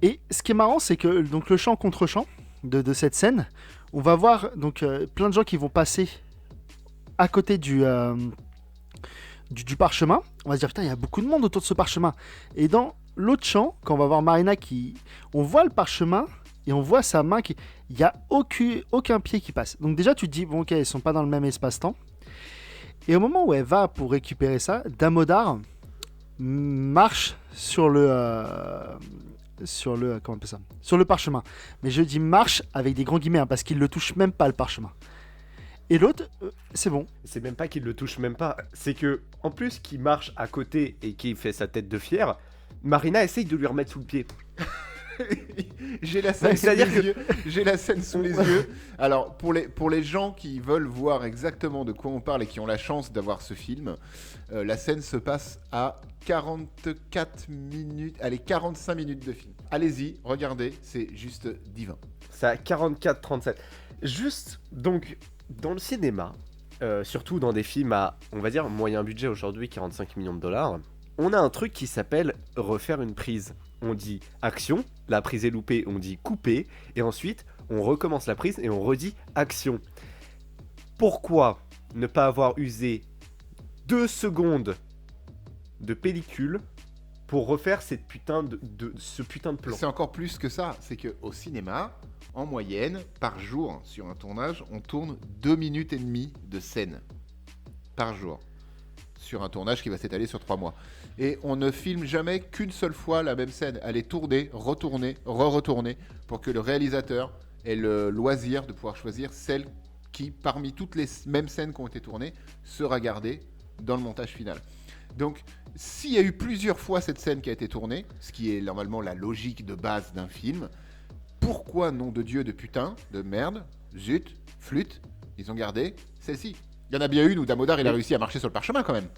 Et ce qui est marrant, c'est que donc le champ contre champ de cette scène, on va voir donc plein de gens qui vont passer à côté du parchemin. On va se dire putain, il y a beaucoup de monde autour de ce parchemin. Et dans l'autre champ, quand on va voir Marina on voit le parchemin et on voit sa main il y a aucun pied qui passe. Donc déjà tu te dis bon ok, ils sont pas dans le même espace-temps. Et au moment où elle va pour récupérer ça, Damodar marche sur le comment on appelle ça, sur le parchemin. Mais je dis marche avec des grands guillemets hein, parce qu'il le touche même pas le parchemin. Et l'autre, c'est bon. C'est même pas qu'il le touche même pas. C'est que, en plus, qu'il marche à côté et qu'il fait sa tête de fier, Marina essaye de lui remettre sous le pied. J'ai la scène, C'est-à-dire sous les yeux. J'ai la scène sous les yeux. Alors, pour les gens qui veulent voir exactement de quoi on parle et qui ont la chance d'avoir ce film, la scène se passe à 44 minutes, allez, 45 minutes de film. Allez-y, regardez, c'est juste divin. C'est à 44-37. Juste, donc, dans le cinéma, surtout dans des films à, on va dire, moyen budget aujourd'hui, 45 millions de dollars, on a un truc qui s'appelle refaire une prise. On dit action, la prise est loupée, on dit couper, et ensuite on recommence la prise et on redit action. Pourquoi ne pas avoir usé 2 secondes de pellicule pour refaire ce putain de plan? C'est encore plus que ça, c'est qu'au cinéma, en moyenne, par jour, sur un tournage, on tourne 2 minutes et demie de scène. Par jour. Sur un tournage qui va s'étaler sur 3 mois. Et on ne filme jamais qu'une seule fois la même scène. Elle est tournée, retournée, re-retournée, pour que le réalisateur ait le loisir de pouvoir choisir celle qui, parmi toutes les mêmes scènes qui ont été tournées, sera gardée dans le montage final. Donc, s'il y a eu plusieurs fois cette scène qui a été tournée, ce qui est normalement la logique de base d'un film, pourquoi, nom de Dieu de putain, de merde, zut, flûte, ils ont gardé celle-ci? Il y en a bien une où Damodar il a réussi à marcher sur le parchemin quand même.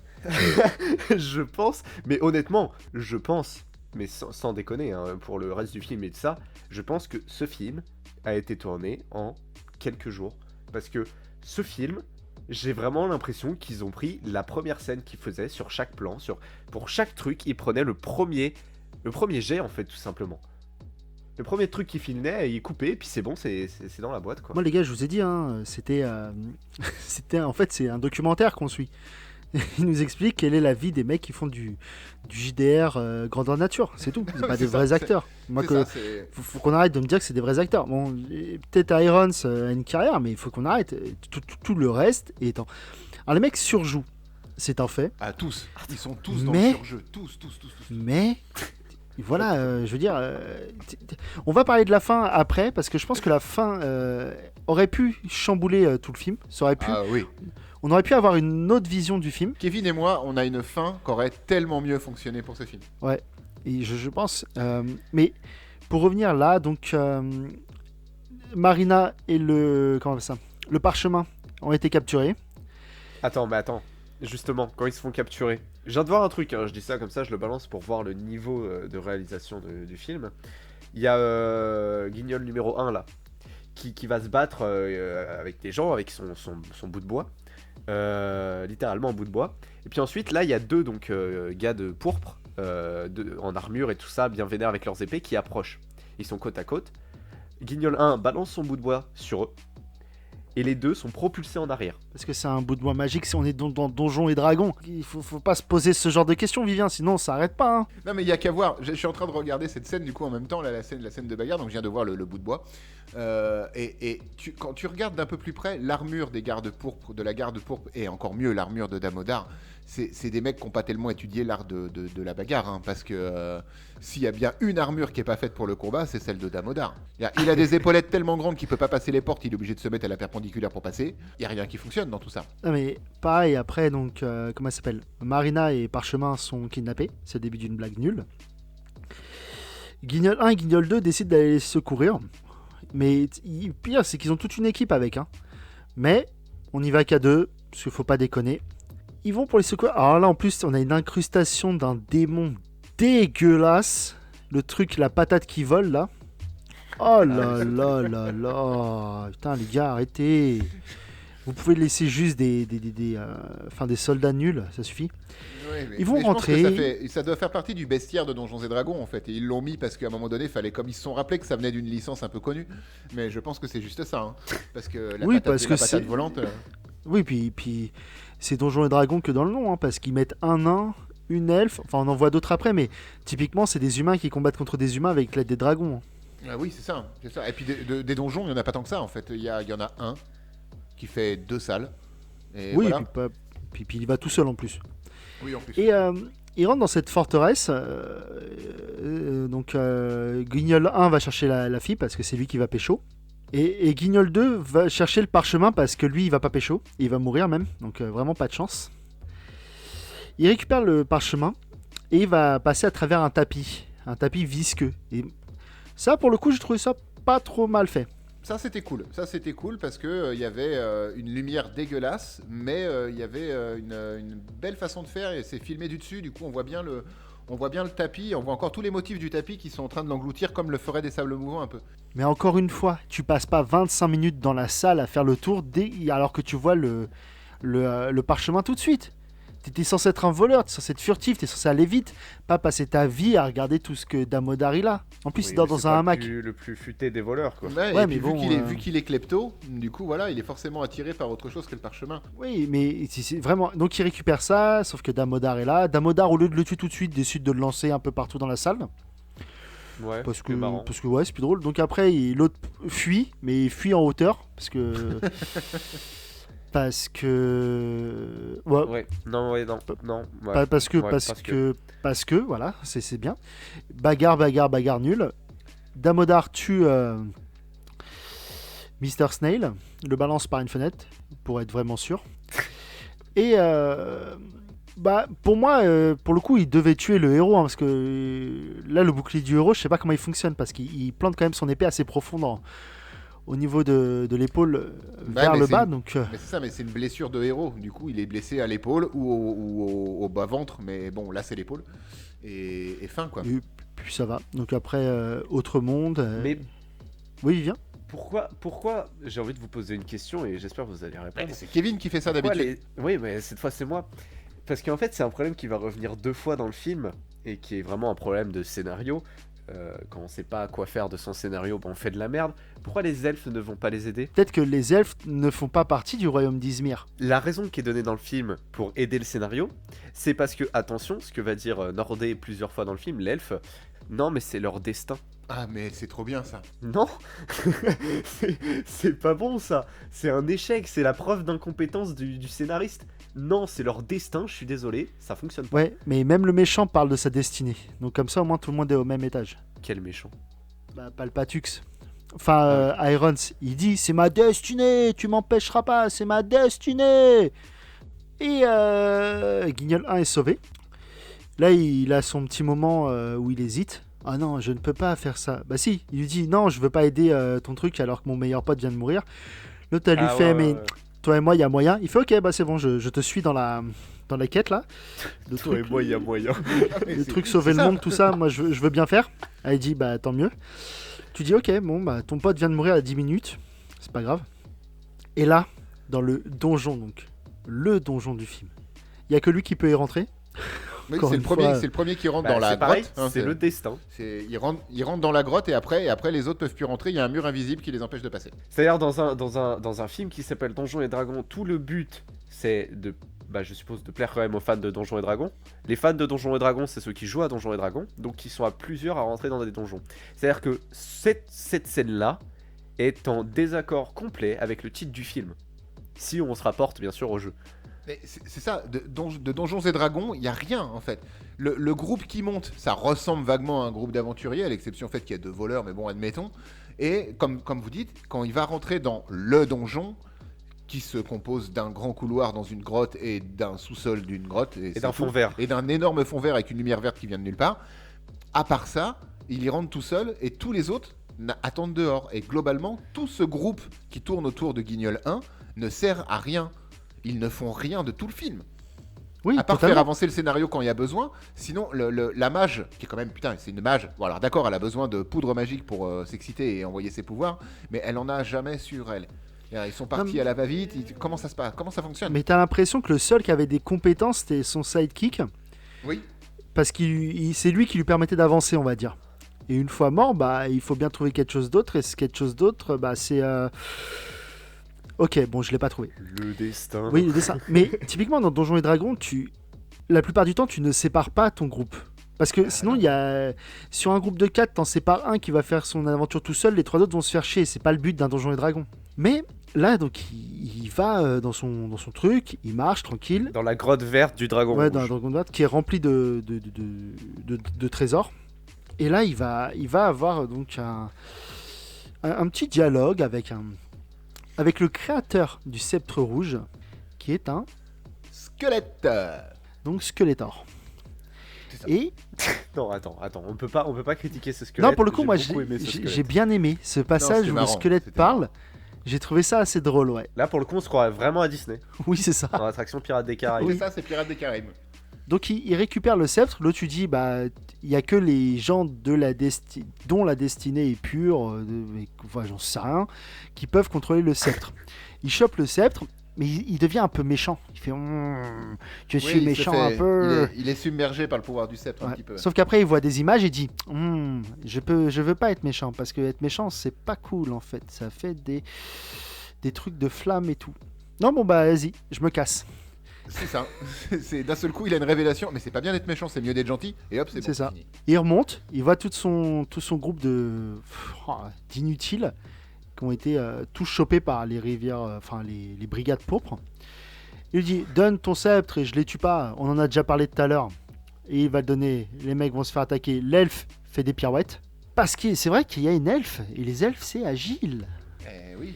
Je pense, mais honnêtement, je pense, mais sans déconner, hein, pour le reste du film et de ça, je pense que ce film a été tourné en quelques jours. Parce que ce film, j'ai vraiment l'impression qu'ils ont pris la première scène qu'ils faisaient sur chaque plan, pour chaque truc, ils prenaient le premier jet en fait, tout simplement. Le premier truc qu'ils filmaient, ils coupaient, et puis c'est bon, c'est dans la boîte quoi. Moi les gars, je vous ai dit, hein, c'était en fait c'est un documentaire qu'on suit. Il nous explique quelle est la vie des mecs qui font du JDR grandeur nature, c'est tout. C'est pas des vrais acteurs. Moi, faut qu'on arrête de me dire que c'est des vrais acteurs. Bon, peut-être Irons a une carrière, mais il faut qu'on arrête. Tout le reste étant. Alors les mecs surjouent, c'est un fait. Ah tous, ils sont tous dans le surjeu, tous. Mais voilà, je veux dire, on va parler de la fin après, parce que je pense que la fin aurait pu chambouler tout le film. Ça aurait pu. Ah oui. On aurait pu avoir une autre vision du film. Kevin et moi, on a une fin qui aurait tellement mieux fonctionné pour ce film. Ouais, et je pense. Mais pour revenir là, donc Marina et le parchemin ont été capturés. Attends, justement, quand ils se font capturer, je viens de voir un truc, hein, je dis ça comme ça, je le balance pour voir le niveau de réalisation du film. Il y a Guignol numéro 1 là, qui va se battre avec des gens, avec son bout de bois. Littéralement en bout de bois. Et puis ensuite, là, il y a deux gars de pourpre, en armure et tout ça, bien vénères avec leurs épées, qui approchent. Ils sont côte à côte. Guignol 1 balance son bout de bois sur eux. Et les deux sont propulsés en arrière. Parce que c'est un bout de bois magique, si on est dans Donjons et Dragons. Il faut pas se poser ce genre de questions, Vivien, sinon ça arrête pas. Hein. Non mais il y a qu'à voir, je suis en train de regarder cette scène du coup en même temps, là, la scène de bagarre, donc je viens de voir le bout de bois. Quand tu regardes d'un peu plus près, l'armure des gardes pourpres, de la garde pourpre, et encore mieux l'armure de Damodar, c'est des mecs qui n'ont pas tellement étudié l'art de la bagarre, hein, parce que s'il y a bien une armure qui n'est pas faite pour le combat, c'est celle de Damodar. Il a des épaulettes tellement grandes qu'il ne peut pas passer les portes, il est obligé de se mettre à la perpendiculaire pour passer. Il n'y a rien qui fonctionne dans tout ça. Non mais pareil, après, donc, comment elle s'appelle ? Marina et Parchemin sont kidnappés, c'est le début d'une blague nulle. Guignol 1 et Guignol 2 décident d'aller les secourir. Mais pire, c'est qu'ils ont toute une équipe avec. Hein. Mais on n'y va qu'à deux, parce qu'il faut pas déconner. Ils vont pour les secourir. Alors là, en plus, on a une incrustation d'un démon dégueulasse. Le truc, la patate qui vole, là. Oh là là là là. Putain, les gars, arrêtez. Vous pouvez laisser juste des soldats nuls, ça suffit. Oui, ils vont rentrer. Ça doit faire partie du bestiaire de Donjons et Dragons en fait. Et ils l'ont mis parce qu'à un moment donné, comme ils se sont rappelés que ça venait d'une licence un peu connue. Mais je pense que c'est juste ça. Hein. Parce que la patate volante. Oui, puis c'est Donjons et Dragons que dans le nom. Hein, parce qu'ils mettent un nain, une elfe. Enfin, on en voit d'autres après. Mais typiquement, c'est des humains qui combattent contre des humains avec l'aide des dragons. Hein. Ah oui, c'est ça. Et puis des donjons, il n'y en a pas tant que ça en fait. Il y en a un qui fait 2 salles. Et oui, voilà. puis il va tout seul en plus. Oui, en plus. Et il rentre dans cette forteresse. Guignol 1 va chercher la fille parce que c'est lui qui va pécho. Et Guignol 2 va chercher le parchemin parce que lui, il va pas pécho. Il va mourir même. Donc vraiment pas de chance. Il récupère le parchemin et il va passer à travers un tapis. Un tapis visqueux. Et ça, pour le coup, j'ai trouvé ça pas trop mal fait. Ça c'était cool parce que y avait une lumière dégueulasse, mais il y avait une belle façon de faire et c'est filmé du dessus. Du coup, on voit bien le tapis, on voit encore tous les motifs du tapis qui sont en train de l'engloutir comme le feraient des sables mouvants un peu. Mais encore une fois, tu passes pas 25 minutes dans la salle à faire le tour alors que tu vois le parchemin tout de suite. T'étais censé être un voleur, t'es censé être furtif, t'es censé aller vite, pas passer ta vie à regarder tout ce que Damodar il a. En plus, il dort dans un hamac. Le plus futé des voleurs, quoi. Ouais, mais vu qu'il est klepto, du coup, voilà, il est forcément attiré par autre chose que le parchemin. Oui, mais c'est vraiment. Donc, il récupère ça, sauf que Damodar est là. Damodar, au lieu de le tuer tout de suite, décide de le lancer un peu partout dans la salle. Ouais, parce que ouais, c'est plus drôle. Donc, après, l'autre fuit, mais il fuit en hauteur. Parce que. Parce que voilà, c'est bien. Bagarre nulle. Damodar tue Mr. Snail, le balance par une fenêtre pour être vraiment sûr. Et pour moi, pour le coup, il devait tuer le héros, hein, parce que là, le bouclier du héros, je sais pas comment il fonctionne, parce qu'il plante quand même son épée assez profond au niveau de l'épaule vers mais le c'est bas. une- Donc, Mais c'est ça, mais c'est une blessure de héros. Du coup, il est blessé à l'épaule ou au bas-ventre, mais bon, là, c'est l'épaule. Et fin, quoi. et puis ça va. Donc après, autre monde. Mais Oui, viens. pourquoi j'ai envie de vous poser une question et j'espère que vous allez répondre. C'est Kevin qui fait ça Pourquoi d'habitude. Oui, mais cette fois c'est moi. Parce qu'en fait, c'est un problème qui va revenir 2 fois dans le film et qui est vraiment un problème de scénario. Quand on sait pas quoi faire de son scénario, on fait de la merde. Pourquoi les elfes ne vont pas les aider? Peut-être que les elfes ne font pas partie du royaume d'Izmir. La raison qui est donnée dans le film pour aider le scénario, c'est parce que, attention, ce que va dire Nordé plusieurs fois dans le film, l'elfe, non mais c'est leur destin. Ah, mais c'est trop bien, ça. Non, c'est pas bon ça. C'est un échec, c'est la preuve d'incompétence du scénariste. Non, c'est leur destin, je suis désolé, ça fonctionne pas. Ouais, mais même le méchant parle de sa destinée. Donc comme ça, au moins, tout le monde est au même étage. Quel méchant. Palpatux. Enfin, Irons, il dit c'est ma destinée, tu m'empêcheras pas, c'est ma destinée. Et Guignol 1 est sauvé. Là, il a son petit moment où il hésite. Ah non, je ne peux pas faire ça. Bah si, il lui dit non, je veux pas aider ton truc alors que mon meilleur pote vient de mourir. L'autre, elle lui fait mais toi et moi, il y a moyen. Il fait ok, bah c'est bon, je te suis dans la quête là. Le Toi et moi, il y a moyen. Le truc sauver le monde, tout ça, moi je veux bien faire. Elle dit bah tant mieux. Tu dis ok, bon bah ton pote vient de mourir à 10 minutes, c'est pas grave. Et là, dans le donjon donc, le donjon du film, il y a que lui qui peut y rentrer. Oui, Encore c'est le une premier, fois, c'est le premier qui rentre Bah, dans la c'est pareil, grotte. hein, c'est le destin. il rentre dans la grotte et après les autres peuvent plus rentrer. Il y a un mur invisible qui les empêche de passer. C'est-à-dire dans un film qui s'appelle Donjons et Dragons, tout le but c'est de, je suppose, de plaire quand même aux fans de Donjons et Dragons. Les fans de Donjons et Dragons, c'est ceux qui jouent à Donjons et Dragons, donc ils sont à plusieurs à rentrer dans des donjons. C'est-à-dire que cette scène-là est en désaccord complet avec le titre du film. Si on se rapporte bien sûr au jeu. Mais c'est ça, de Donjons et Dragons, il n'y a rien en fait. Le groupe qui monte, ça ressemble vaguement à un groupe d'aventuriers, à l'exception fait qu'il y a 2 voleurs, mais bon, admettons. Et comme vous dites, quand il va rentrer dans le donjon, qui se compose d'un grand couloir dans une grotte et d'un sous-sol d'une grotte, Et d'un fond vert. et d'un énorme fond vert avec une lumière verte qui vient de nulle part, à part ça, il y rentre tout seul et tous les autres attendent dehors. Et globalement, tout ce groupe qui tourne autour de Guignol 1 ne sert à rien. Ils ne font rien de tout le film. Oui, À part totalement. faire avancer le scénario quand il y a besoin. Sinon, la mage, qui est quand même, putain, c'est une mage. Bon, alors d'accord, elle a besoin de poudre magique pour s'exciter et envoyer ses pouvoirs, mais elle en a jamais sur elle. Ils sont partis à la va-vite. Comment ça se passe? Comment ça fonctionne? Mais t'as l'impression que le seul qui avait des compétences, c'était son sidekick, Oui. parce que c'est lui qui lui permettait d'avancer, on va dire. Et une fois mort, bah il faut bien trouver quelque chose d'autre, et ce quelque chose d'autre, bah c'est... Ok, bon, je l'ai pas trouvé. Le destin. Oui, le dessin. Mais typiquement, dans Donjons et Dragons, la plupart du temps, tu ne sépares pas ton groupe. Parce que sinon, il y a... sur un groupe de 4, t'en sépares un qui va faire son aventure tout seul, les 3 autres vont se faire chier. C'est pas le but d'un Donjons et Dragons. Mais là, donc, il va dans son truc, il marche tranquille. Dans la grotte verte du dragon Ouais, rouge. dans un Dragon Dart qui est rempli de trésors. Et là, il va avoir donc un petit dialogue avec le créateur du sceptre rouge, qui est un Squelette. donc Skeletor. C'est ça. Et Non, attends, on peut pas critiquer ce squelette. non, pour le coup, moi, beaucoup aimé ce j'ai squelette. bien aimé ce passage c'était où le marrant, squelette c'était parle. marrant. J'ai trouvé ça assez drôle, ouais. Là, pour le coup, on se croirait vraiment à Disney. Oui, c'est ça. Dans l'attraction Pirates des Caraïbes. C'est ça, c'est Pirates des Caraïbes. Donc il récupère le sceptre. L'autre, tu dis, bah, il y a que les gens dont la destinée est pure, enfin, j'en sais rien, qui peuvent contrôler le sceptre. Il chope le sceptre, mais il devient un peu méchant. Il fait, je suis Oui, méchant un peu. Il est submergé par le pouvoir du sceptre un Ouais. petit peu. Sauf qu'après, il voit des images et dit, je veux pas être méchant parce que être méchant, c'est pas cool en fait. Ça fait des trucs de flammes et tout. Non, bon bah vas-y, je me casse. C'est ça. C'est d'un seul coup, il a une révélation. Mais c'est pas bien d'être méchant, c'est mieux d'être gentil. Et hop, c'est bon. C'est ça. fini. Il remonte, il voit tout son groupe d'inutiles qui ont été tous chopés par les rivières, les brigades pourpres. Il lui dit, donne ton sceptre et je les tue pas. On en a déjà parlé tout à l'heure. Et il va le donner. Les mecs vont se faire attaquer. L'elfe fait des pirouettes. Parce que c'est vrai qu'il y a une elfe. Et les elfes, c'est agile. Eh oui.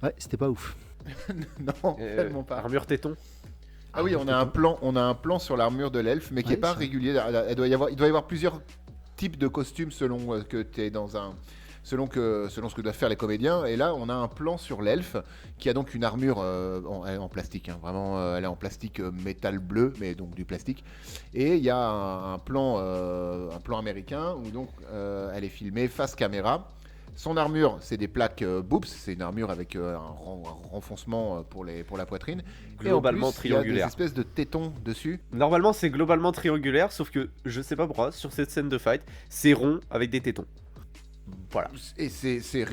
Ouais, c'était pas ouf. Non, tellement pas. Armure téton. Ah oui, on a un plan sur l'armure de l'elfe, mais qui Ouais, est pas ça. régulier. Il doit y avoir plusieurs types de costumes selon que tu es dans un. Selon ce que doivent faire les comédiens. Et là, on a un plan sur l'elfe qui a donc une armure en plastique. Hein, vraiment, elle est en plastique métal bleu, mais donc du plastique. Et il y a un plan américain où donc elle est filmée face caméra. Son armure, c'est des plaques boobs, c'est une armure avec un renfoncement pour la poitrine. Globalement et en plus, il y a triangulaire. des espèces de tétons dessus. Normalement, c'est globalement triangulaire, sauf que je sais pas pourquoi, sur cette scène de fight, c'est rond avec des tétons. Voilà. Et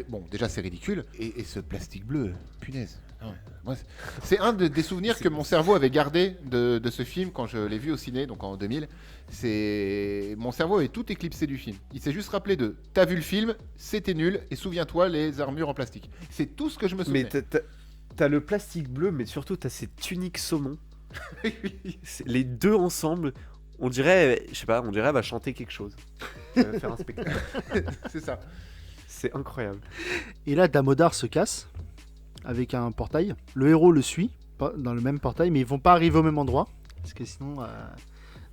bon, déjà c'est ridicule. Et ce plastique bleu, punaise. Ah ouais. Moi, c'est un des souvenirs que mon cerveau avait gardé de ce film quand je l'ai vu au ciné, donc en 2000. Mon cerveau est tout éclipsé du film. Il s'est juste rappelé de t'as vu le film, c'était nul, et souviens-toi les armures en plastique. C'est tout ce que je me souviens. Mais t'as le plastique bleu, mais surtout t'as cette tunique saumon. Les deux ensemble, on dirait, je sais pas, on dirait elle va chanter quelque chose. Faire un spectacle. C'est ça. C'est incroyable. Et là, Damodar se casse avec un portail. Le héros le suit dans le même portail, mais ils vont pas arriver au même endroit parce que sinon,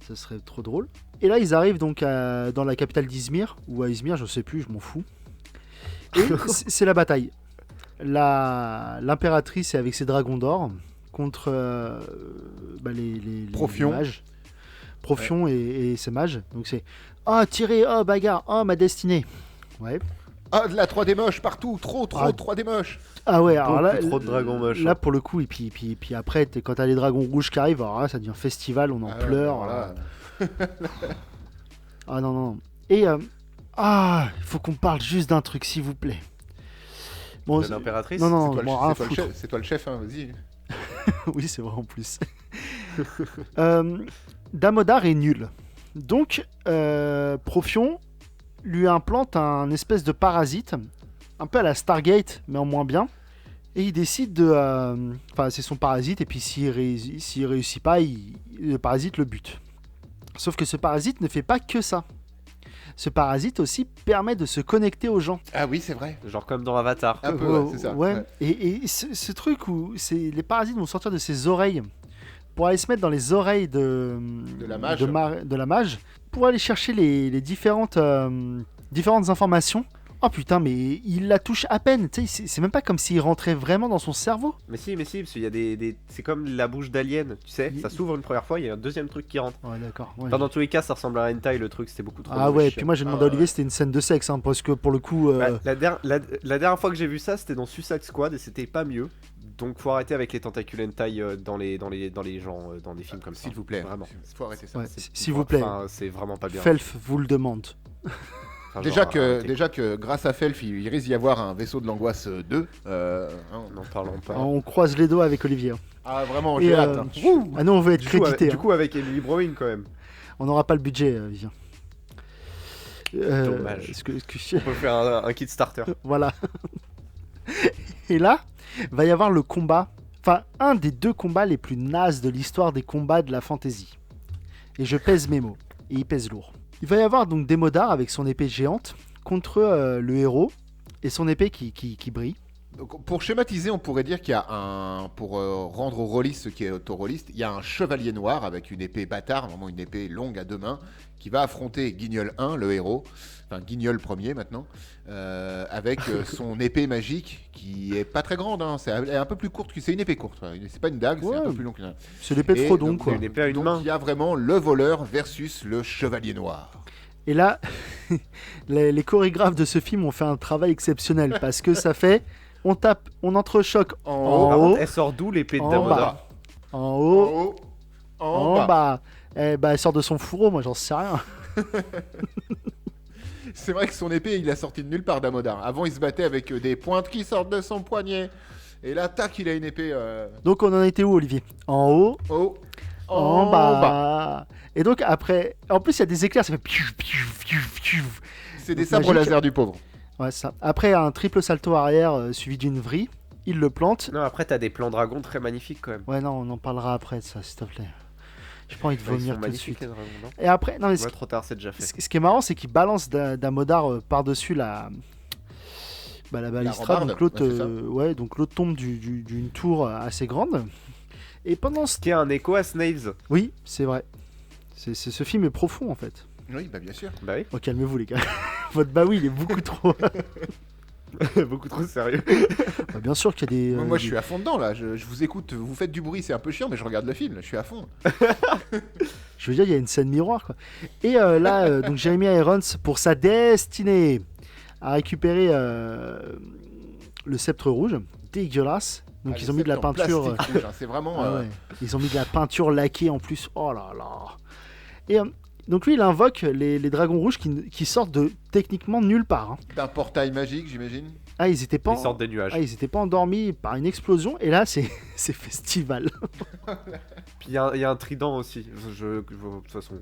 ce serait trop drôle. Et là, ils arrivent donc dans la capitale d'Izmir ou à Izmir, je sais plus, je m'en fous. Et c'est la bataille. L'impératrice est avec ses dragons d'or contre les Profion. mages. Profion et ses mages. Donc c'est tirer, bagarre, ma destinée. Ouais. Ah, de la 3D moche partout, trop Ah. 3D moche. Ah ouais, alors là, Beaucoup trop de dragons moches, là hein. pour le coup, et puis après, quand t'as les dragons rouges qui arrivent, alors là, ça devient festival, on en Ah ouais, pleure. alors là, Ah non. Et il faut qu'on parle juste d'un truc, s'il vous plaît. Bon, De l'impératrice. non, c'est toi, bon, rien à c'est toi le foutre. chef, c'est toi le chef, hein, vas-y. Oui, c'est vrai en plus. Damodar est nul. Donc, Profion lui implante un espèce de parasite, un peu à la Stargate, mais en moins bien. Et il décide de... Enfin, c'est son parasite, et puis s'il réussit pas, le parasite le bute. Sauf que ce parasite ne fait pas que ça. Ce parasite aussi permet de se connecter aux gens. Ah oui, c'est vrai. Genre comme dans Avatar. Un peu, ouais, c'est ça. Ouais. Ouais. Et ce truc où les parasites vont sortir de ses oreilles pour aller se mettre dans les oreilles de la mage. de la mage pour aller chercher les différentes informations. Oh putain, mais il la touche à peine. Tu sais, c'est même pas comme s'il rentrait vraiment dans son cerveau. Mais si, parce qu'il y a c'est comme la bouche d'alien, tu sais, ça s'ouvre une première fois, il y a un deuxième truc qui rentre. Ouais, d'accord. Ouais. Enfin, dans tous les cas, ça ressemble à un hentai, le truc, c'était beaucoup trop Ah moche. ouais, puis moi j'ai demandé à Olivier, c'était une scène de sexe, hein, parce que pour le coup... Bah, la dernière fois que j'ai vu ça, c'était dans Suicide Squad et c'était pas mieux. Donc faut arrêter avec les tentacules hentai dans les gens, dans des films comme ça. S'il vous plaît, Vraiment. faut arrêter ça. ouais, s'il vous plaît, Enfin, c'est vraiment pas bien. Felf vous le demande. Enfin, Déjà genre, que, arrêtez. déjà que grâce à Felf, il risque d'y avoir un vaisseau de l'angoisse 2. N'en parlons pas. On croise les doigts avec Olivier. Ah vraiment, Et, j'ai hâte. Hein. Ah non, on veut être crédité. Du coup, avec Emily Browning quand même. On n'aura pas le budget, Vivien. Dommage. On peut faire un kit starter. Voilà. Et là, va y avoir le combat, enfin un des deux combats les plus nazes de l'histoire des combats de la fantasy. Et je pèse mes mots, et il pèse lourd. Il va y avoir donc Damodar avec son épée géante contre le héros et son épée qui brille. Donc, pour schématiser, on pourrait dire qu'il y a un... Pour rendre au rôliste ce qui est au rôliste, il y a un chevalier noir avec une épée bâtard, vraiment une épée longue à deux mains, qui va affronter Guignol 1, le héros, enfin Guignol premier maintenant, avec son épée magique qui est pas très grande, hein, elle est un peu plus courte, c'est une épée courte, c'est pas une dague, c'est un Ouais. peu plus long qu'une... C'est l'épée de Et Frodon, donc, quoi. une épée à une Donc main. il y a vraiment le voleur versus le chevalier noir. Et là, les chorégraphes de ce film ont fait un travail exceptionnel parce que ça fait, on tape, on entrechoque en Par haut, contre, elle sort d'où l'épée de en Damodar? bas, en En haut, haut, en bas. Eh ben, elle sort de son fourreau, moi j'en sais rien. C'est vrai que son épée, il a sorti de nulle part, Damodar. Avant, il se battait avec des pointes qui sortent de son poignet. Et là, tac, il a une épée Donc on en était où, Olivier? En haut, haut, en bas. Et donc après, en plus il y a des éclairs, ça fait piou, piou, piou, piou. C'est des Donc, sabres magique. laser du pauvre. Ouais, ça. Après un triple salto arrière suivi d'une vrille, il le plante. Non, après, t'as des plans dragons très magnifiques quand même. Ouais, non, on en parlera après de ça, s'il te plaît. J'ai pas envie de Bah, ils vomir sont tout de magnifiques suite. les dragons, non? Et après, non, mais Trop tard, c'est déjà fait. ce qui est marrant, c'est qu'il balance Damodar par-dessus la Bah, la Balistra, rambarde, donc l'autre ouais, c'est ça. donc l'autre tombe d'une tour assez grande. Et pendant ce... Qui est un écho à Snails. Oui, c'est vrai. Ce film est profond en fait. Oui, bah bien sûr. Bah oui. Oh, calmez-vous les gars. Votre bah oui, il est beaucoup trop. Beaucoup trop sérieux. Bah, bien sûr qu'il y a des. Moi, je des- suis à fond dedans là. Je vous écoute, vous faites du bruit, c'est un peu chiant, mais je regarde le film. Je suis à fond. Je veux dire, il y a une scène miroir quoi. Et là, donc Jeremy Irons, pour sa destinée, a récupéré le sceptre rouge, dégueulasse. Donc Ah, ils le ont mis de la septembre peinture. plastique rouge, hein, c'est vraiment. Ah ouais. Ils ont mis de la peinture laquée en plus. Oh là là. Et donc lui, il invoque les dragons rouges qui sortent de techniquement nulle part. Hein. D'un portail magique, j'imagine. Ah, ils étaient pas. Ils sortent des nuages. Ah, ils étaient pas endormis par une explosion. Et là, c'est c'est festival. Puis il y a un trident aussi. De toute façon.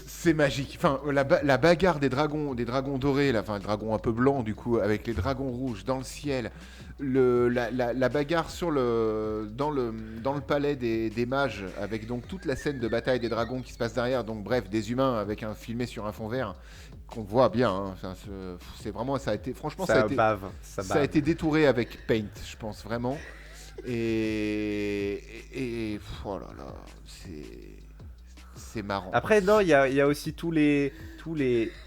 C'est magique. Enfin, la bagarre des dragons dorés, là, enfin, le dragon un peu blanc du coup, avec les dragons rouges dans le ciel. La bagarre dans le palais des mages, avec donc toute la scène de bataille des dragons qui se passe derrière. Donc bref, des humains avec filmé sur un fond vert qu'on voit bien. Hein. Enfin, c'est vraiment, ça a été, franchement, ça a été détouré avec Paint, je pense vraiment. Et oh là là, c'est marrant. Après, non, il y a aussi tous les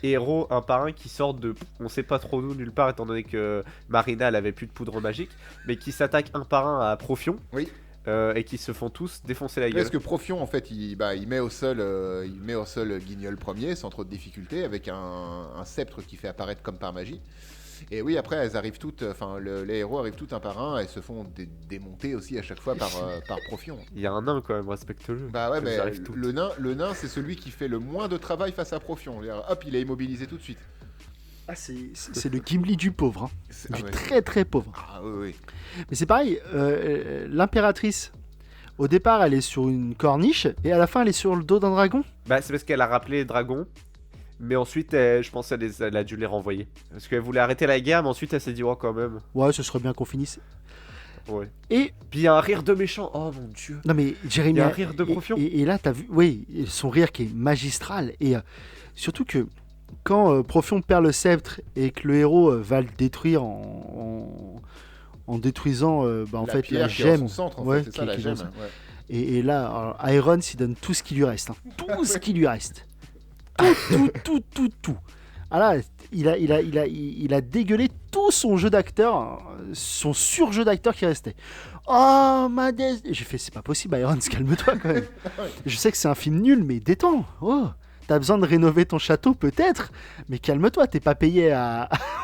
héros un par un qui sortent de on sait pas trop d'où, nulle part, étant donné que Marina elle avait plus de poudre magique, mais qui s'attaquent un par un à Profion. Oui. Et qui se font tous défoncer la gueule. Parce que Profion, en fait, il met au sol Guignol Ier sans trop de difficulté, avec un sceptre qui fait apparaître comme par magie. Et oui, après, elles arrivent toutes, les héros arrivent tous un par un et se font démonter aussi à chaque fois par Profion. Il y a un nain quand même, respecte-le. Bah ouais, Elles mais arrivent toutes. le nain, c'est celui qui fait le moins de travail face à Profion. Hop, il est immobilisé tout de suite. Ah, c'est le Gimli du pauvre. Hein. Du ouais. très très pauvre. Ah oui. Mais c'est pareil, l'impératrice, au départ, elle est sur une corniche et à la fin, elle est sur le dos d'un dragon. Bah, c'est parce qu'elle a rappelé les dragons. Mais ensuite, je pense qu'elle a dû les renvoyer. Parce qu'elle voulait arrêter la guerre, mais ensuite elle s'est dit, oh, quand même. Ouais, ce serait bien qu'on finisse. Ouais. Et. Puis il y a un rire de méchant. Oh mon dieu. Non, mais Jérémy. Il y a un rire de Profion. Et là, t'as vu. Oui, son rire qui est magistral. Et surtout que quand Profion perd le sceptre et que le héros va le détruire en détruisant en fait la pierre qui est dans gemme. son centre, en Ouais, fait, c'est ça, la qui est gemme. dans son- Ouais. Et là, Irons, il donne tout ce qui lui reste. Hein. Tout ce qui lui reste. Tout. Ah là, il a dégueulé tout son jeu d'acteur, son surjeu d'acteur qui restait. Oh, j'ai fait, c'est pas possible, Irons, calme-toi quand même. Je sais que c'est un film nul, mais détends. Oh, t'as besoin de rénover ton château, peut-être, mais calme-toi, t'es pas payé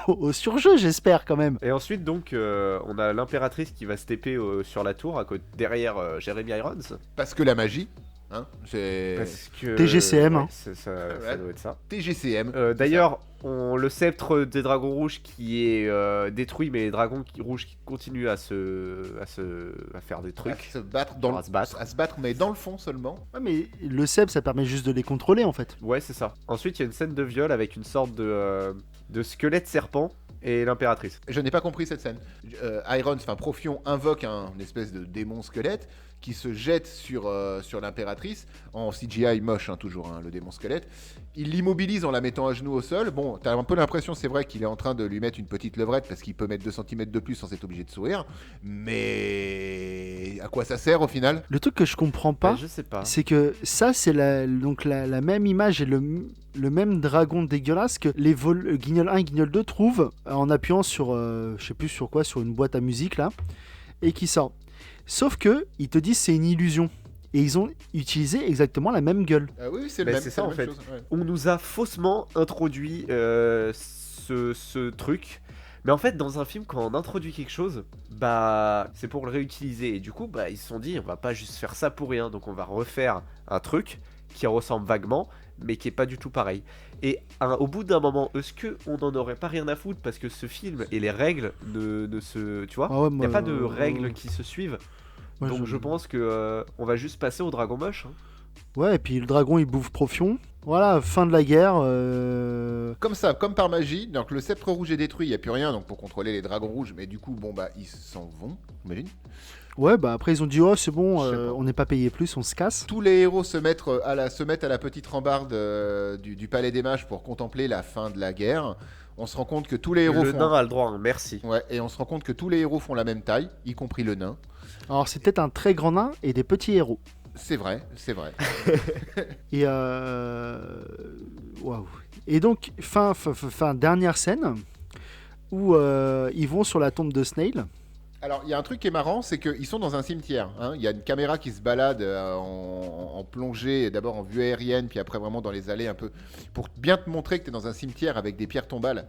au surjeu, j'espère quand même. Et ensuite, donc, on a l'impératrice qui va se taper sur la tour, derrière Jeremy Irons. Parce que la magie, hein, c'est Parce que... TGCM, ouais, hein. ça Ouais. doit être ça. TGCM. D'ailleurs, le sceptre des dragons rouges qui est détruit, mais les dragons rouges qui continuent à faire des à trucs. se battre à se battre, mais dans le fond seulement. Ouais, mais le sceptre, ça permet juste de les contrôler en fait. Ouais, c'est ça. Ensuite, il y a une scène de viol avec une sorte de squelette serpent et l'impératrice. Je n'ai pas compris cette scène. Irons, enfin Profion, invoque une espèce de démon squelette qui se jette sur l'impératrice, en CGI moche, hein, toujours, hein, le démon squelette. Il l'immobilise en la mettant à genoux au sol. Bon, t'as un peu l'impression, c'est vrai, qu'il est en train de lui mettre une petite levrette parce qu'il peut mettre 2 cm de plus sans être obligé de sourire. Mais à quoi ça sert au final? Le truc que je comprends pas, Je sais pas. c'est que ça, c'est la même image et le même dragon dégueulasse que les Guignol 1 et Guignol 2 trouvent en appuyant sur, je sais plus sur quoi, sur une boîte à musique là, et qui sort. Sauf que ils te disent c'est une illusion. Et ils ont utilisé exactement la même gueule. Oui, c'est le Mais même. c'est ça, la en même fait. chose, ouais. On nous a faussement introduit ce truc. Mais en fait, dans un film, quand on introduit quelque chose, bah, c'est pour le réutiliser. Et du coup, bah, ils se sont dit, on va pas juste faire ça pour rien. Donc, on va refaire un truc qui ressemble vaguement, mais qui est pas du tout pareil. Et au bout d'un moment, est-ce qu'on n'en aurait pas rien à foutre parce que ce film et les règles ne se... Tu vois, Ah ouais, il n'y a pas de règles qui se suivent. Ouais, Donc je pense que on va juste passer au dragon moche. Hein. Ouais, et puis le dragon il bouffe Profion. Voilà, fin de la guerre. Comme ça, comme par magie, donc le sceptre rouge est détruit, il n'y a plus rien donc pour contrôler les dragons rouges, mais du coup, bon bah, ils s'en vont, imagine. Ouais, bah après ils ont dit oh c'est bon, Je sais pas. on n'est pas payé plus, on se casse. Tous les héros se mettent à la petite rambarde du palais des mages pour contempler la fin de la guerre. On se rend compte que tous les héros Le nain a le droit, hein, merci. Ouais, et on se rend compte que tous les héros font la même taille, y compris le nain. Alors c'est peut-être un très grand nain et des petits héros. C'est vrai, c'est vrai. Et waouh. Et donc fin, dernière scène où ils vont sur la tombe de Snail. Alors, il y a un truc qui est marrant, c'est qu'ils sont dans un cimetière. Hein. Il y a une caméra qui se balade en plongée, d'abord en vue aérienne, puis après vraiment dans les allées un peu, pour bien te montrer que tu es dans un cimetière avec des pierres tombales,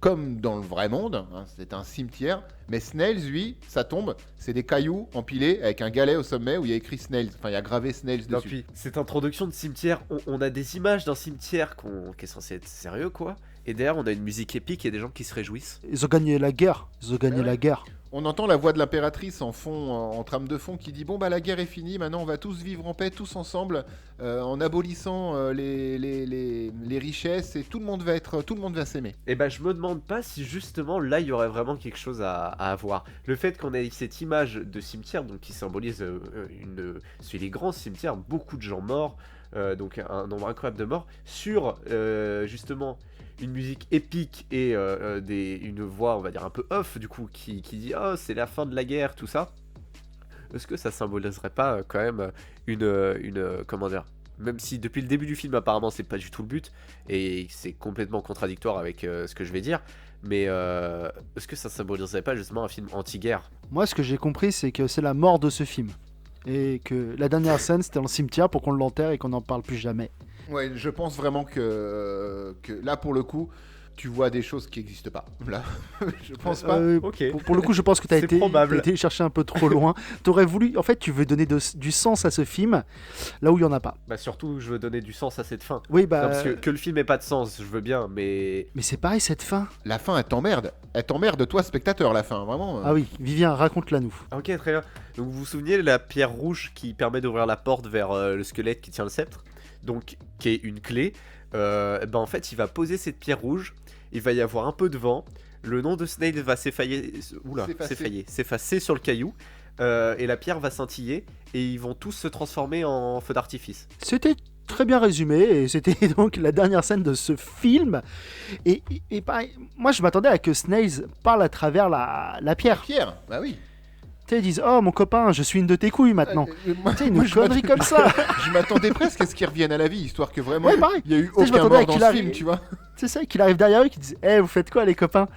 comme dans le vrai monde. Hein. C'est un cimetière. Mais Snails, lui, sa tombe, c'est des cailloux empilés avec un galet au sommet où il y a écrit Snails. Enfin, il y a gravé Snails Non, dessus. puis, cette introduction de cimetière, on a des images d'un cimetière qui est censé être sérieux, quoi. Et derrière, on a une musique épique et des gens qui se réjouissent. Ils ont gagné la guerre. Ouais. La guerre. On entend la voix de l'impératrice en fond, en trame de fond, qui dit bon bah la guerre est finie, maintenant on va tous vivre en paix, tous ensemble, en abolissant les richesses et tout le monde va s'aimer. Et ben, je me demande pas si justement là, il y aurait vraiment quelque chose à avoir. Le fait qu'on ait cette image de cimetière, donc qui symbolise les grands cimetières, beaucoup de gens morts, donc un nombre incroyable de morts, sur justement une musique épique et une voix, on va dire, un peu off, du coup, qui dit « Oh, c'est la fin de la guerre », tout ça. Est-ce que ça symboliserait pas quand même comment dire, même si depuis le début du film, apparemment, c'est pas du tout le but, et c'est complètement contradictoire avec ce que je vais dire, mais est-ce que ça symboliserait pas justement un film anti-guerre ? Moi, ce que j'ai compris, c'est que c'est la mort de ce film. Et que la dernière scène, c'était dans le cimetière pour qu'on l'enterre et qu'on n'en parle plus jamais. Ouais, je pense vraiment que là, pour le coup, tu vois des choses qui n'existent pas. Là, je pense pas. Ok. Pour le coup, je pense que tu as C'est été probable. chercher un peu trop loin. T'aurais voulu... En fait, tu veux donner du sens à ce film, là où il n'y en a pas. Bah surtout, je veux donner du sens à cette fin. Oui, bah... Non, parce que le film ait pas de sens, je veux bien, mais... Mais c'est pareil, cette fin. La fin, elle t'emmerde. Elle t'emmerde, toi, spectateur, la fin, vraiment. Ah oui, Vivien, raconte-la nous. Ah, ok, très bien. Donc vous vous souvenez de la pierre rouge qui permet d'ouvrir la porte vers le squelette qui tient le sceptre, donc qui est une clé. En fait, il va poser cette pierre rouge, il va y avoir un peu de vent, le nom de Snail va s'effacer sur le caillou, et la pierre va scintiller, et ils vont tous se transformer en feu d'artifice. C'était très bien résumé, et c'était donc la dernière scène de ce film. Et pareil, moi je m'attendais à que Snails parle à travers la pierre. Pierre, bah oui. Tu sais, ils disent « Oh mon copain, je suis une de tes couilles maintenant ». Moi, Tu sais, une connerie comme ça. Je m'attendais presque à ce qu'ils reviennent à la vie, histoire que vraiment, Ouais, pareil. il y a eu Tu sais, je aucun m'attendais à mort dans qu'il ce arrive. film, tu vois. C'est ça, qu'il arrive derrière eux, qu'il dise « Eh, vous faites quoi les copains ?»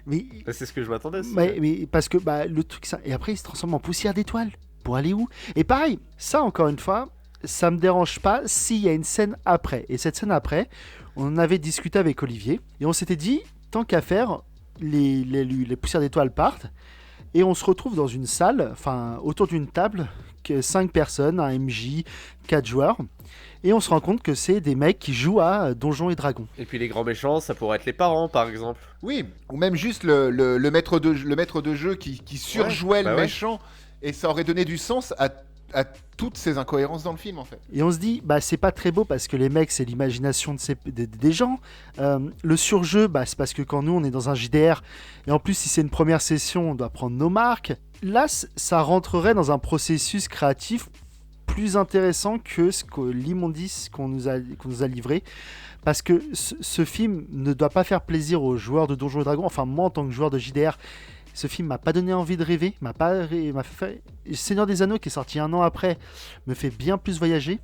Mais C'est ce que je m'attendais. mais parce que le truc ça, et après il se transforme en poussière d'étoiles pour aller où? Et pareil, ça encore une fois, ça me dérange pas s'il y a une scène après. Et cette scène après, on en avait discuté avec Olivier et on s'était dit tant qu'à faire, les poussières d'étoiles partent et on se retrouve dans une salle, enfin autour d'une table, 5 personnes, un MJ, 4 joueurs. Et on se rend compte que c'est des mecs qui jouent à Donjons et Dragons. Et puis les grands méchants, ça pourrait être les parents, par exemple. Oui, ou même juste le maître de jeu qui surjouait le méchant, et ça aurait donné du sens à toutes ces incohérences dans le film, en fait. Et on se dit, c'est pas très beau parce que les mecs, c'est l'imagination des gens. Le surjeu, c'est parce que quand nous, on est dans un JDR, et en plus, si c'est une première session, on doit prendre nos marques. Là, ça rentrerait dans un processus créatif plus intéressant que l'immondice qu'on nous a livré. Parce que ce film ne doit pas faire plaisir aux joueurs de Donjons et Dragons. Enfin, moi, en tant que joueur de JDR, ce film m'a pas donné envie de rêver. M'a fait... Seigneur des Anneaux, qui est sorti 1 an après, me fait bien plus voyager.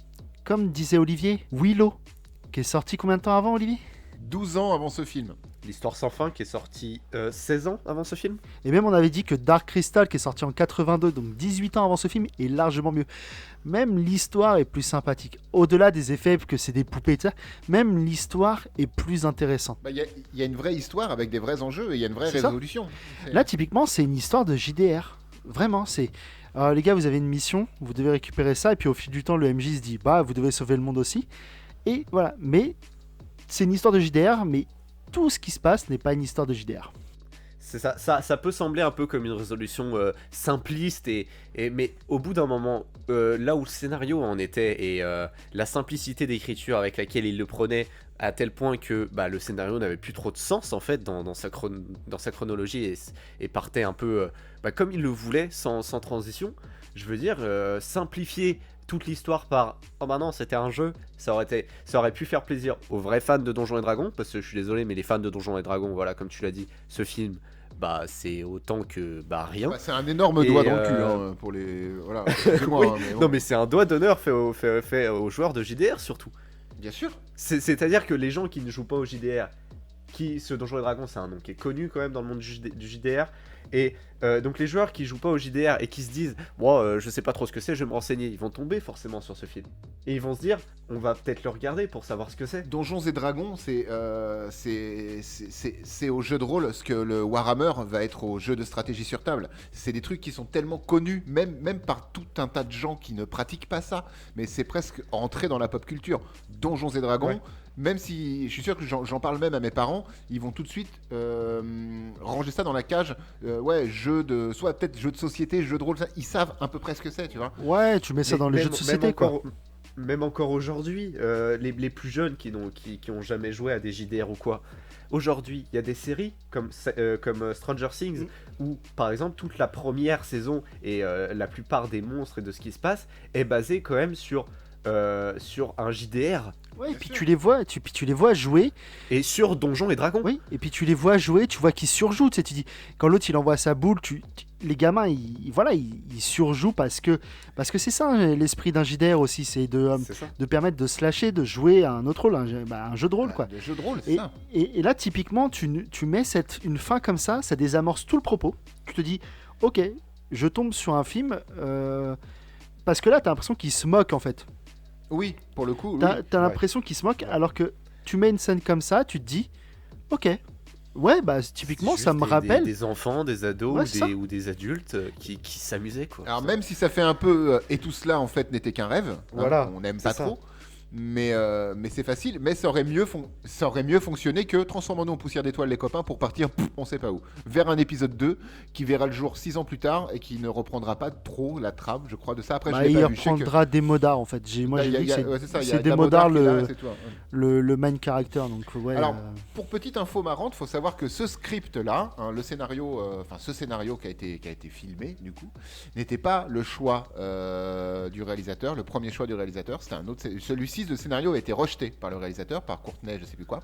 Comme disait Olivier, Willow, qui est sorti combien de temps avant, Olivier ? 12 ans avant ce film. L'Histoire sans fin qui est sortie 16 ans avant ce film. Et même on avait dit que Dark Crystal qui est sorti en 82, donc 18 ans avant ce film, est largement mieux. Même l'histoire est plus sympathique. Au-delà des effets que c'est des poupées, même l'histoire est plus intéressante. Il y a une vraie histoire avec des vrais enjeux et il y a une vraie résolution. Là typiquement c'est une histoire de JDR. Vraiment c'est... Alors les gars vous avez une mission, vous devez récupérer ça et puis au fil du temps le MJ se dit vous devez sauver le monde aussi. Et voilà, mais c'est une histoire de JDR, mais tout ce qui se passe n'est pas une histoire de JDR. C'est ça peut sembler un peu comme une résolution simpliste, mais au bout d'un moment, là où le scénario en était et la simplicité d'écriture avec laquelle il le prenait, à tel point que le scénario n'avait plus trop de sens en fait dans sa chronologie et partait un peu comme il le voulait, sans transition. Je veux dire, simplifier toute l'histoire par oh bah non c'était un jeu, ça aurait pu faire plaisir aux vrais fans de Donjons et Dragons, parce que je suis désolé mais les fans de Donjons et Dragons, voilà, comme tu l'as dit, ce film bah c'est autant que bah rien. Bah, c'est un énorme doigt dans le cul hein, pour les voilà. Excusez-moi, Oui, mais bon. non mais c'est un doigt d'honneur fait aux joueurs de JDR surtout. Bien sûr. C'est-à-dire que les gens qui ne jouent pas au JDR, ce Donjons et Dragons c'est un nom qui est connu quand même dans le monde du JDR, et donc les joueurs qui jouent pas au JDR et qui se disent moi je sais pas trop ce que c'est, je vais me renseigner, ils vont tomber forcément sur ce film et ils vont se dire on va peut-être le regarder pour savoir ce que c'est. Donjons et Dragons, c'est au jeu de rôle ce que le Warhammer va être au jeu de stratégie sur table. C'est des trucs qui sont tellement connus, même par tout un tas de gens qui ne pratiquent pas ça, mais c'est presque entré dans la pop culture. Donjons et Dragons, Ouais. même si je suis sûr que j'en parle même à mes parents, ils vont tout de suite ranger ça dans la cage. Ouais, soit peut-être jeu de société, jeu de rôle, ça, ils savent à peu près ce que c'est, tu vois. Ouais, tu mets ça Mais dans les jeux de société, quoi. Même encore aujourd'hui, les plus jeunes qui ont jamais joué à des JDR ou quoi, aujourd'hui, il y a des séries comme Stranger Things, où par exemple toute la première saison et la plupart des monstres et de ce qui se passe est basée quand même sur un JDR Ouais, et Bien puis sûr. tu les vois jouer. et sur Donjons et Dragons. Oui, et puis tu les vois jouer, tu vois qu'ils surjouent, tu sais, tu dis quand l'autre il envoie sa boule, les gamins ils surjouent parce que c'est ça hein, l'esprit d'un JDR aussi, c'est C'est ça. de permettre de se lâcher, de jouer à un autre rôle, un jeu de rôle quoi. Le jeu de rôle, c'est Et, ça. et là typiquement tu mets une fin comme ça désamorce tout le propos. Tu te dis ok, je tombe sur un film parce que là t'as l'impression qu'il se moque en fait. Oui, pour le coup. T'as Oui. l'impression qu'il se moque alors que tu mets une scène comme ça, tu te dis ok. Ouais, bah typiquement C'est ça juste me rappelle. des enfants, des ados Ouais, ou c'est ça. ou des adultes qui s'amusaient quoi. Alors même si ça fait un peu et tout cela en fait n'était qu'un rêve, hein, Voilà, on n'aime c'est pas ça. trop, mais c'est facile, mais ça aurait mieux fonctionné que transformons-nous en poussière d'étoiles les copains pour partir on sait pas où, vers un épisode 2 qui verra le jour 6 ans plus tard et qui ne reprendra pas trop la trame, je crois de ça. Après Bah, je l'ai il pas vu, je sais que- reprendra des modards en fait. Moi Bah, j'ai y a- dit y a- que ouais, c'est ça, y a c'est des Damodar modards qui est là, c'est tout, hein. le main character. Donc ouais. Alors, pour petite info marrante, faut savoir que ce script-là, hein, le scénario, ce scénario qui a été filmé, du coup, n'était pas le choix du réalisateur, le premier choix du réalisateur. C'était un autre. Celui-ci, le scénario a été rejeté par le réalisateur, par Courtenay, je sais plus quoi.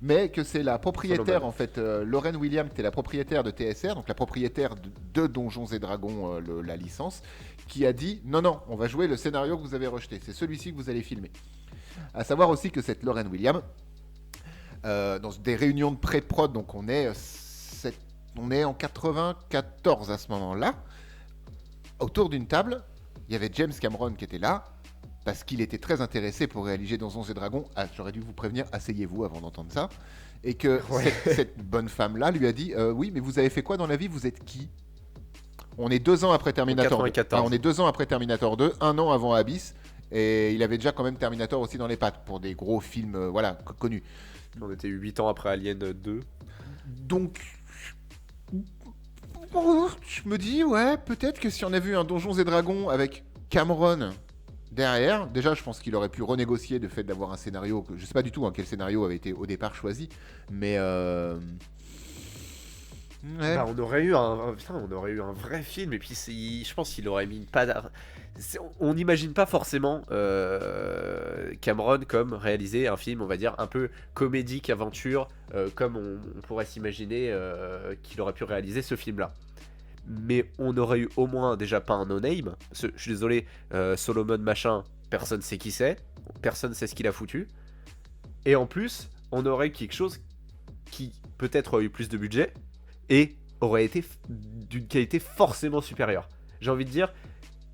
Mais que c'est la propriétaire, Solomon. en fait, Lauren Williams, qui est la propriétaire de TSR, donc la propriétaire de Donjons et Dragons, la licence, qui a dit non, on va jouer le scénario que vous avez rejeté. C'est celui-ci que vous allez filmer. À savoir aussi que cette Lauren Williams, dans des réunions de pré-prod, donc on est en 94 à ce moment-là, autour d'une table, il y avait James Cameron qui était là, parce qu'il était très intéressé pour réaliser Donjons et Dragons. Ah, j'aurais dû vous prévenir, asseyez-vous avant d'entendre ça. Et que Ouais. cette bonne femme-là lui a dit oui, mais vous avez fait quoi dans la vie? Vous êtes qui? On est 2 ans après Terminator 2. 94. Ah, on est 2 ans après Terminator 2, 1 an avant Abyss. Et il avait déjà quand même Terminator aussi dans les pattes pour des gros films voilà, connus. On était 8 ans après Alien 2. Donc, je me dis, ouais, peut-être que si on a vu un Donjons et Dragons avec Cameron derrière, déjà, je pense qu'il aurait pu renégocier le fait d'avoir un scénario. Je sais pas du tout quel scénario avait été au départ choisi, mais. Ouais. Bah, on aurait eu un vrai film et puis je pense qu'il aurait mis une patte. On n'imagine pas forcément Cameron comme réaliser un film, on va dire un peu comédique aventure, comme on pourrait s'imaginer qu'il aurait pu réaliser ce film-là. Mais on aurait eu au moins déjà pas un no-name. Je suis désolé, Solomon machin, personne sait qui c'est, personne sait ce qu'il a foutu. Et en plus, on aurait quelque chose qui peut-être aurait eu plus de budget et aurait été d'une qualité forcément supérieure. J'ai envie de dire,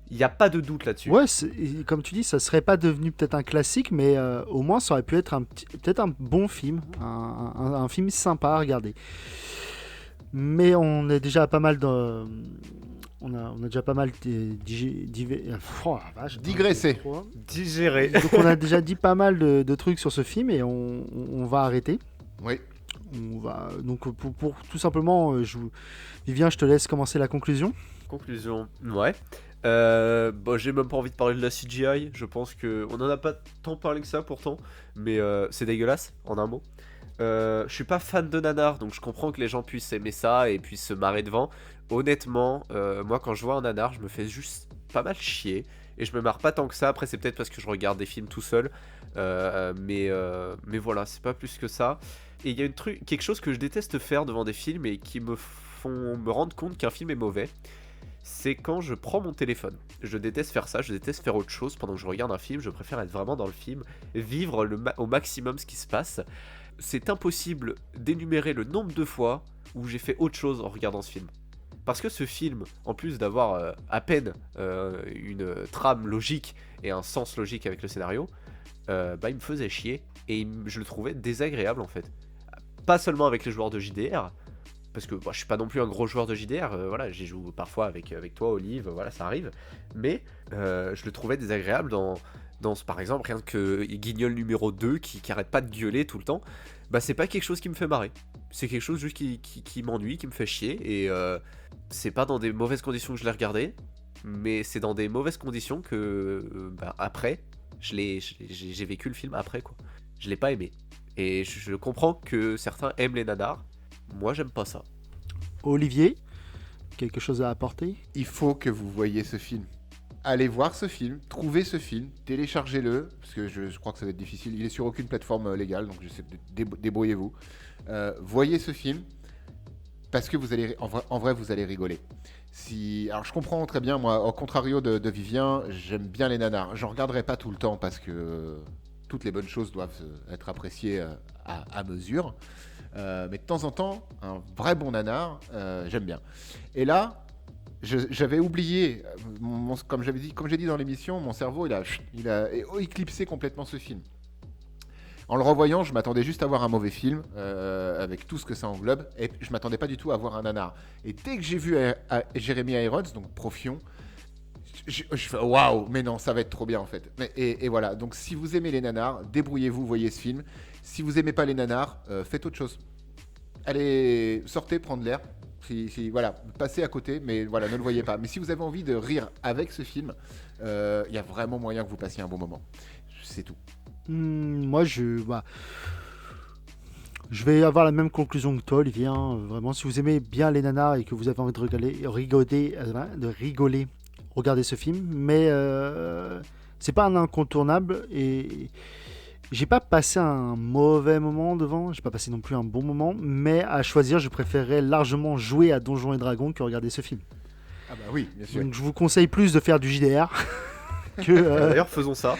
il n'y a pas de doute là-dessus. Ouais, et comme tu dis, ça serait pas devenu peut-être un classique, mais au moins ça aurait pu être peut-être un bon film, un film sympa à regarder. Mais on est déjà pas mal dans. On a déjà pas mal Digressé. Digéré. Donc on a déjà dit pas mal de trucs sur ce film et on va arrêter. Oui. On va donc pour tout simplement, Vivien, je te laisse commencer la conclusion. Conclusion, ouais. Bon, j'ai même pas envie de parler de la CGI. Je pense que on en a pas tant parlé que ça pourtant, mais c'est dégueulasse en un mot. Je suis pas fan de nanar, donc je comprends que les gens puissent aimer ça et puissent se marrer devant. Honnêtement, moi quand je vois un nanar, je me fais juste pas mal chier. Et je me marre pas tant que ça. Après, c'est peut-être parce que je regarde des films tout seul. Mais voilà, c'est pas plus que ça. Et il y a quelque chose que je déteste faire devant des films et qui me font me rendre compte qu'un film est mauvais. C'est quand je prends mon téléphone. Je déteste faire ça, je déteste faire autre chose pendant que je regarde un film. Je préfère être vraiment dans le film, vivre au maximum ce qui se passe. C'est impossible d'énumérer le nombre de fois où j'ai fait autre chose en regardant ce film. Parce que ce film, en plus d'avoir à peine une trame logique et un sens logique avec le scénario, il me faisait chier et je le trouvais désagréable en fait. Pas seulement avec les joueurs de JDR, parce que je suis pas non plus un gros joueur de JDR, voilà, j'y joue parfois avec toi, Olive, voilà, ça arrive, mais je le trouvais désagréable dans par exemple, rien que Guignol numéro 2 qui arrête pas de gueuler tout le temps, c'est pas quelque chose qui me fait marrer. C'est quelque chose juste qui m'ennuie, qui me fait chier, et c'est pas dans des mauvaises conditions que je l'ai regardé, mais c'est dans des mauvaises conditions que, après, j'ai vécu le film après, quoi. Je l'ai pas aimé. Et je comprends que certains aiment les nanars, moi j'aime pas ça. Olivier, quelque chose à apporter? Il faut que vous voyiez ce film. Allez voir ce film, trouvez ce film, téléchargez-le, parce que je crois que ça va être difficile. Il est sur aucune plateforme légale, donc je sais, débrouillez-vous. Voyez ce film, parce que vous allez, en vrai, vous allez rigoler. Alors je comprends très bien, moi, au contrario de Vivien, j'aime bien les nanars. J'en regarderai pas tout le temps, parce que toutes les bonnes choses doivent être appréciées à mesure. Mais de temps en temps, un vrai bon nanar, j'aime bien. Et là, j'avais oublié, comme j'ai dit dans l'émission, mon cerveau il a éclipsé complètement ce film. En le revoyant, je m'attendais juste à voir un mauvais film, avec tout ce que ça englobe, et je m'attendais pas du tout à voir un nanar. Et dès que j'ai vu Jeremy Irons, donc Profion, je fais waouh, mais non, ça va être trop bien en fait. Et voilà, donc si vous aimez les nanars, débrouillez-vous, voyez ce film. Si vous aimez pas les nanars, faites autre chose. Allez, sortez, prendre l'air. Voilà, passez à côté, mais voilà, ne le voyez pas. Mais si vous avez envie de rire avec ce film, y a vraiment moyen que vous passiez un bon moment. C'est tout. Moi, je vais avoir la même conclusion que toi, Olivier. Vraiment, si vous aimez bien les nanars et que vous avez envie de rigoler, regardez ce film. Mais c'est pas un incontournable et j'ai pas passé un mauvais moment devant, j'ai pas passé non plus un bon moment, mais à choisir, je préférerais largement jouer à Donjons et Dragons que regarder ce film. Ah bah oui, bien sûr. Donc je vous conseille plus de faire du JDR que... D'ailleurs, faisons ça.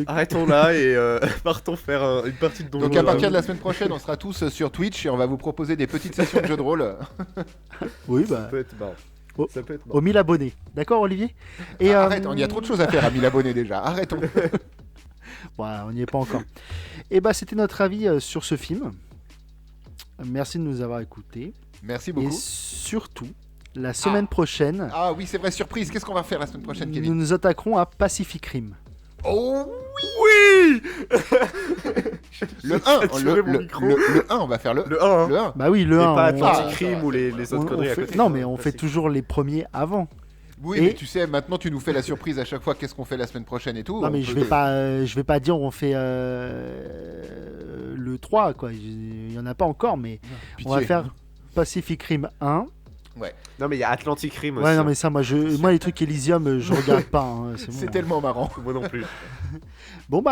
Arrêtons là et partons faire une partie de Donjons. Donc à partir de la semaine prochaine, on sera tous sur Twitch et on va vous proposer des petites sessions de jeux de rôle. Oui, Ça peut être marrant. Ça peut être marrant. Aux 1000 abonnés. D'accord, Olivier? Arrête, il y a trop de choses à faire à 1000 abonnés déjà. Arrêtons. Ouais, on n'y est pas encore. Et c'était notre avis sur ce film. Merci de nous avoir écoutés. Merci beaucoup. Et surtout, la semaine prochaine... Ah oui, c'est vrai, surprise. Qu'est-ce qu'on va faire la semaine prochaine, Kevin? Nous nous attaquerons à Pacific Rim. Oh Oui. Le 1, on va faire le 1. Le 1. Bah oui, le 1. Et pas Atlantic Rim ou les autres conneries à côté. Non, mais on fait toujours les premiers avant. Oui, mais tu sais, maintenant tu nous fais la surprise à chaque fois, qu'est-ce qu'on fait la semaine prochaine et tout. Non, mais je vais pas dire on fait le 3, quoi. Il y en a pas encore, mais Pitié. on va faire Pacific Rim 1. Ouais. Non, mais il y a Atlantic Rim aussi. Ouais, non, mais ça, moi les trucs Elysium, je regarde pas. C'est tellement marrant. Moi non plus. Bon,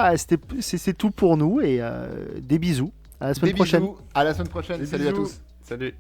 c'est tout pour nous et des bisous. À la semaine prochaine. Bisous. À la semaine prochaine. Salut à tous. Salut.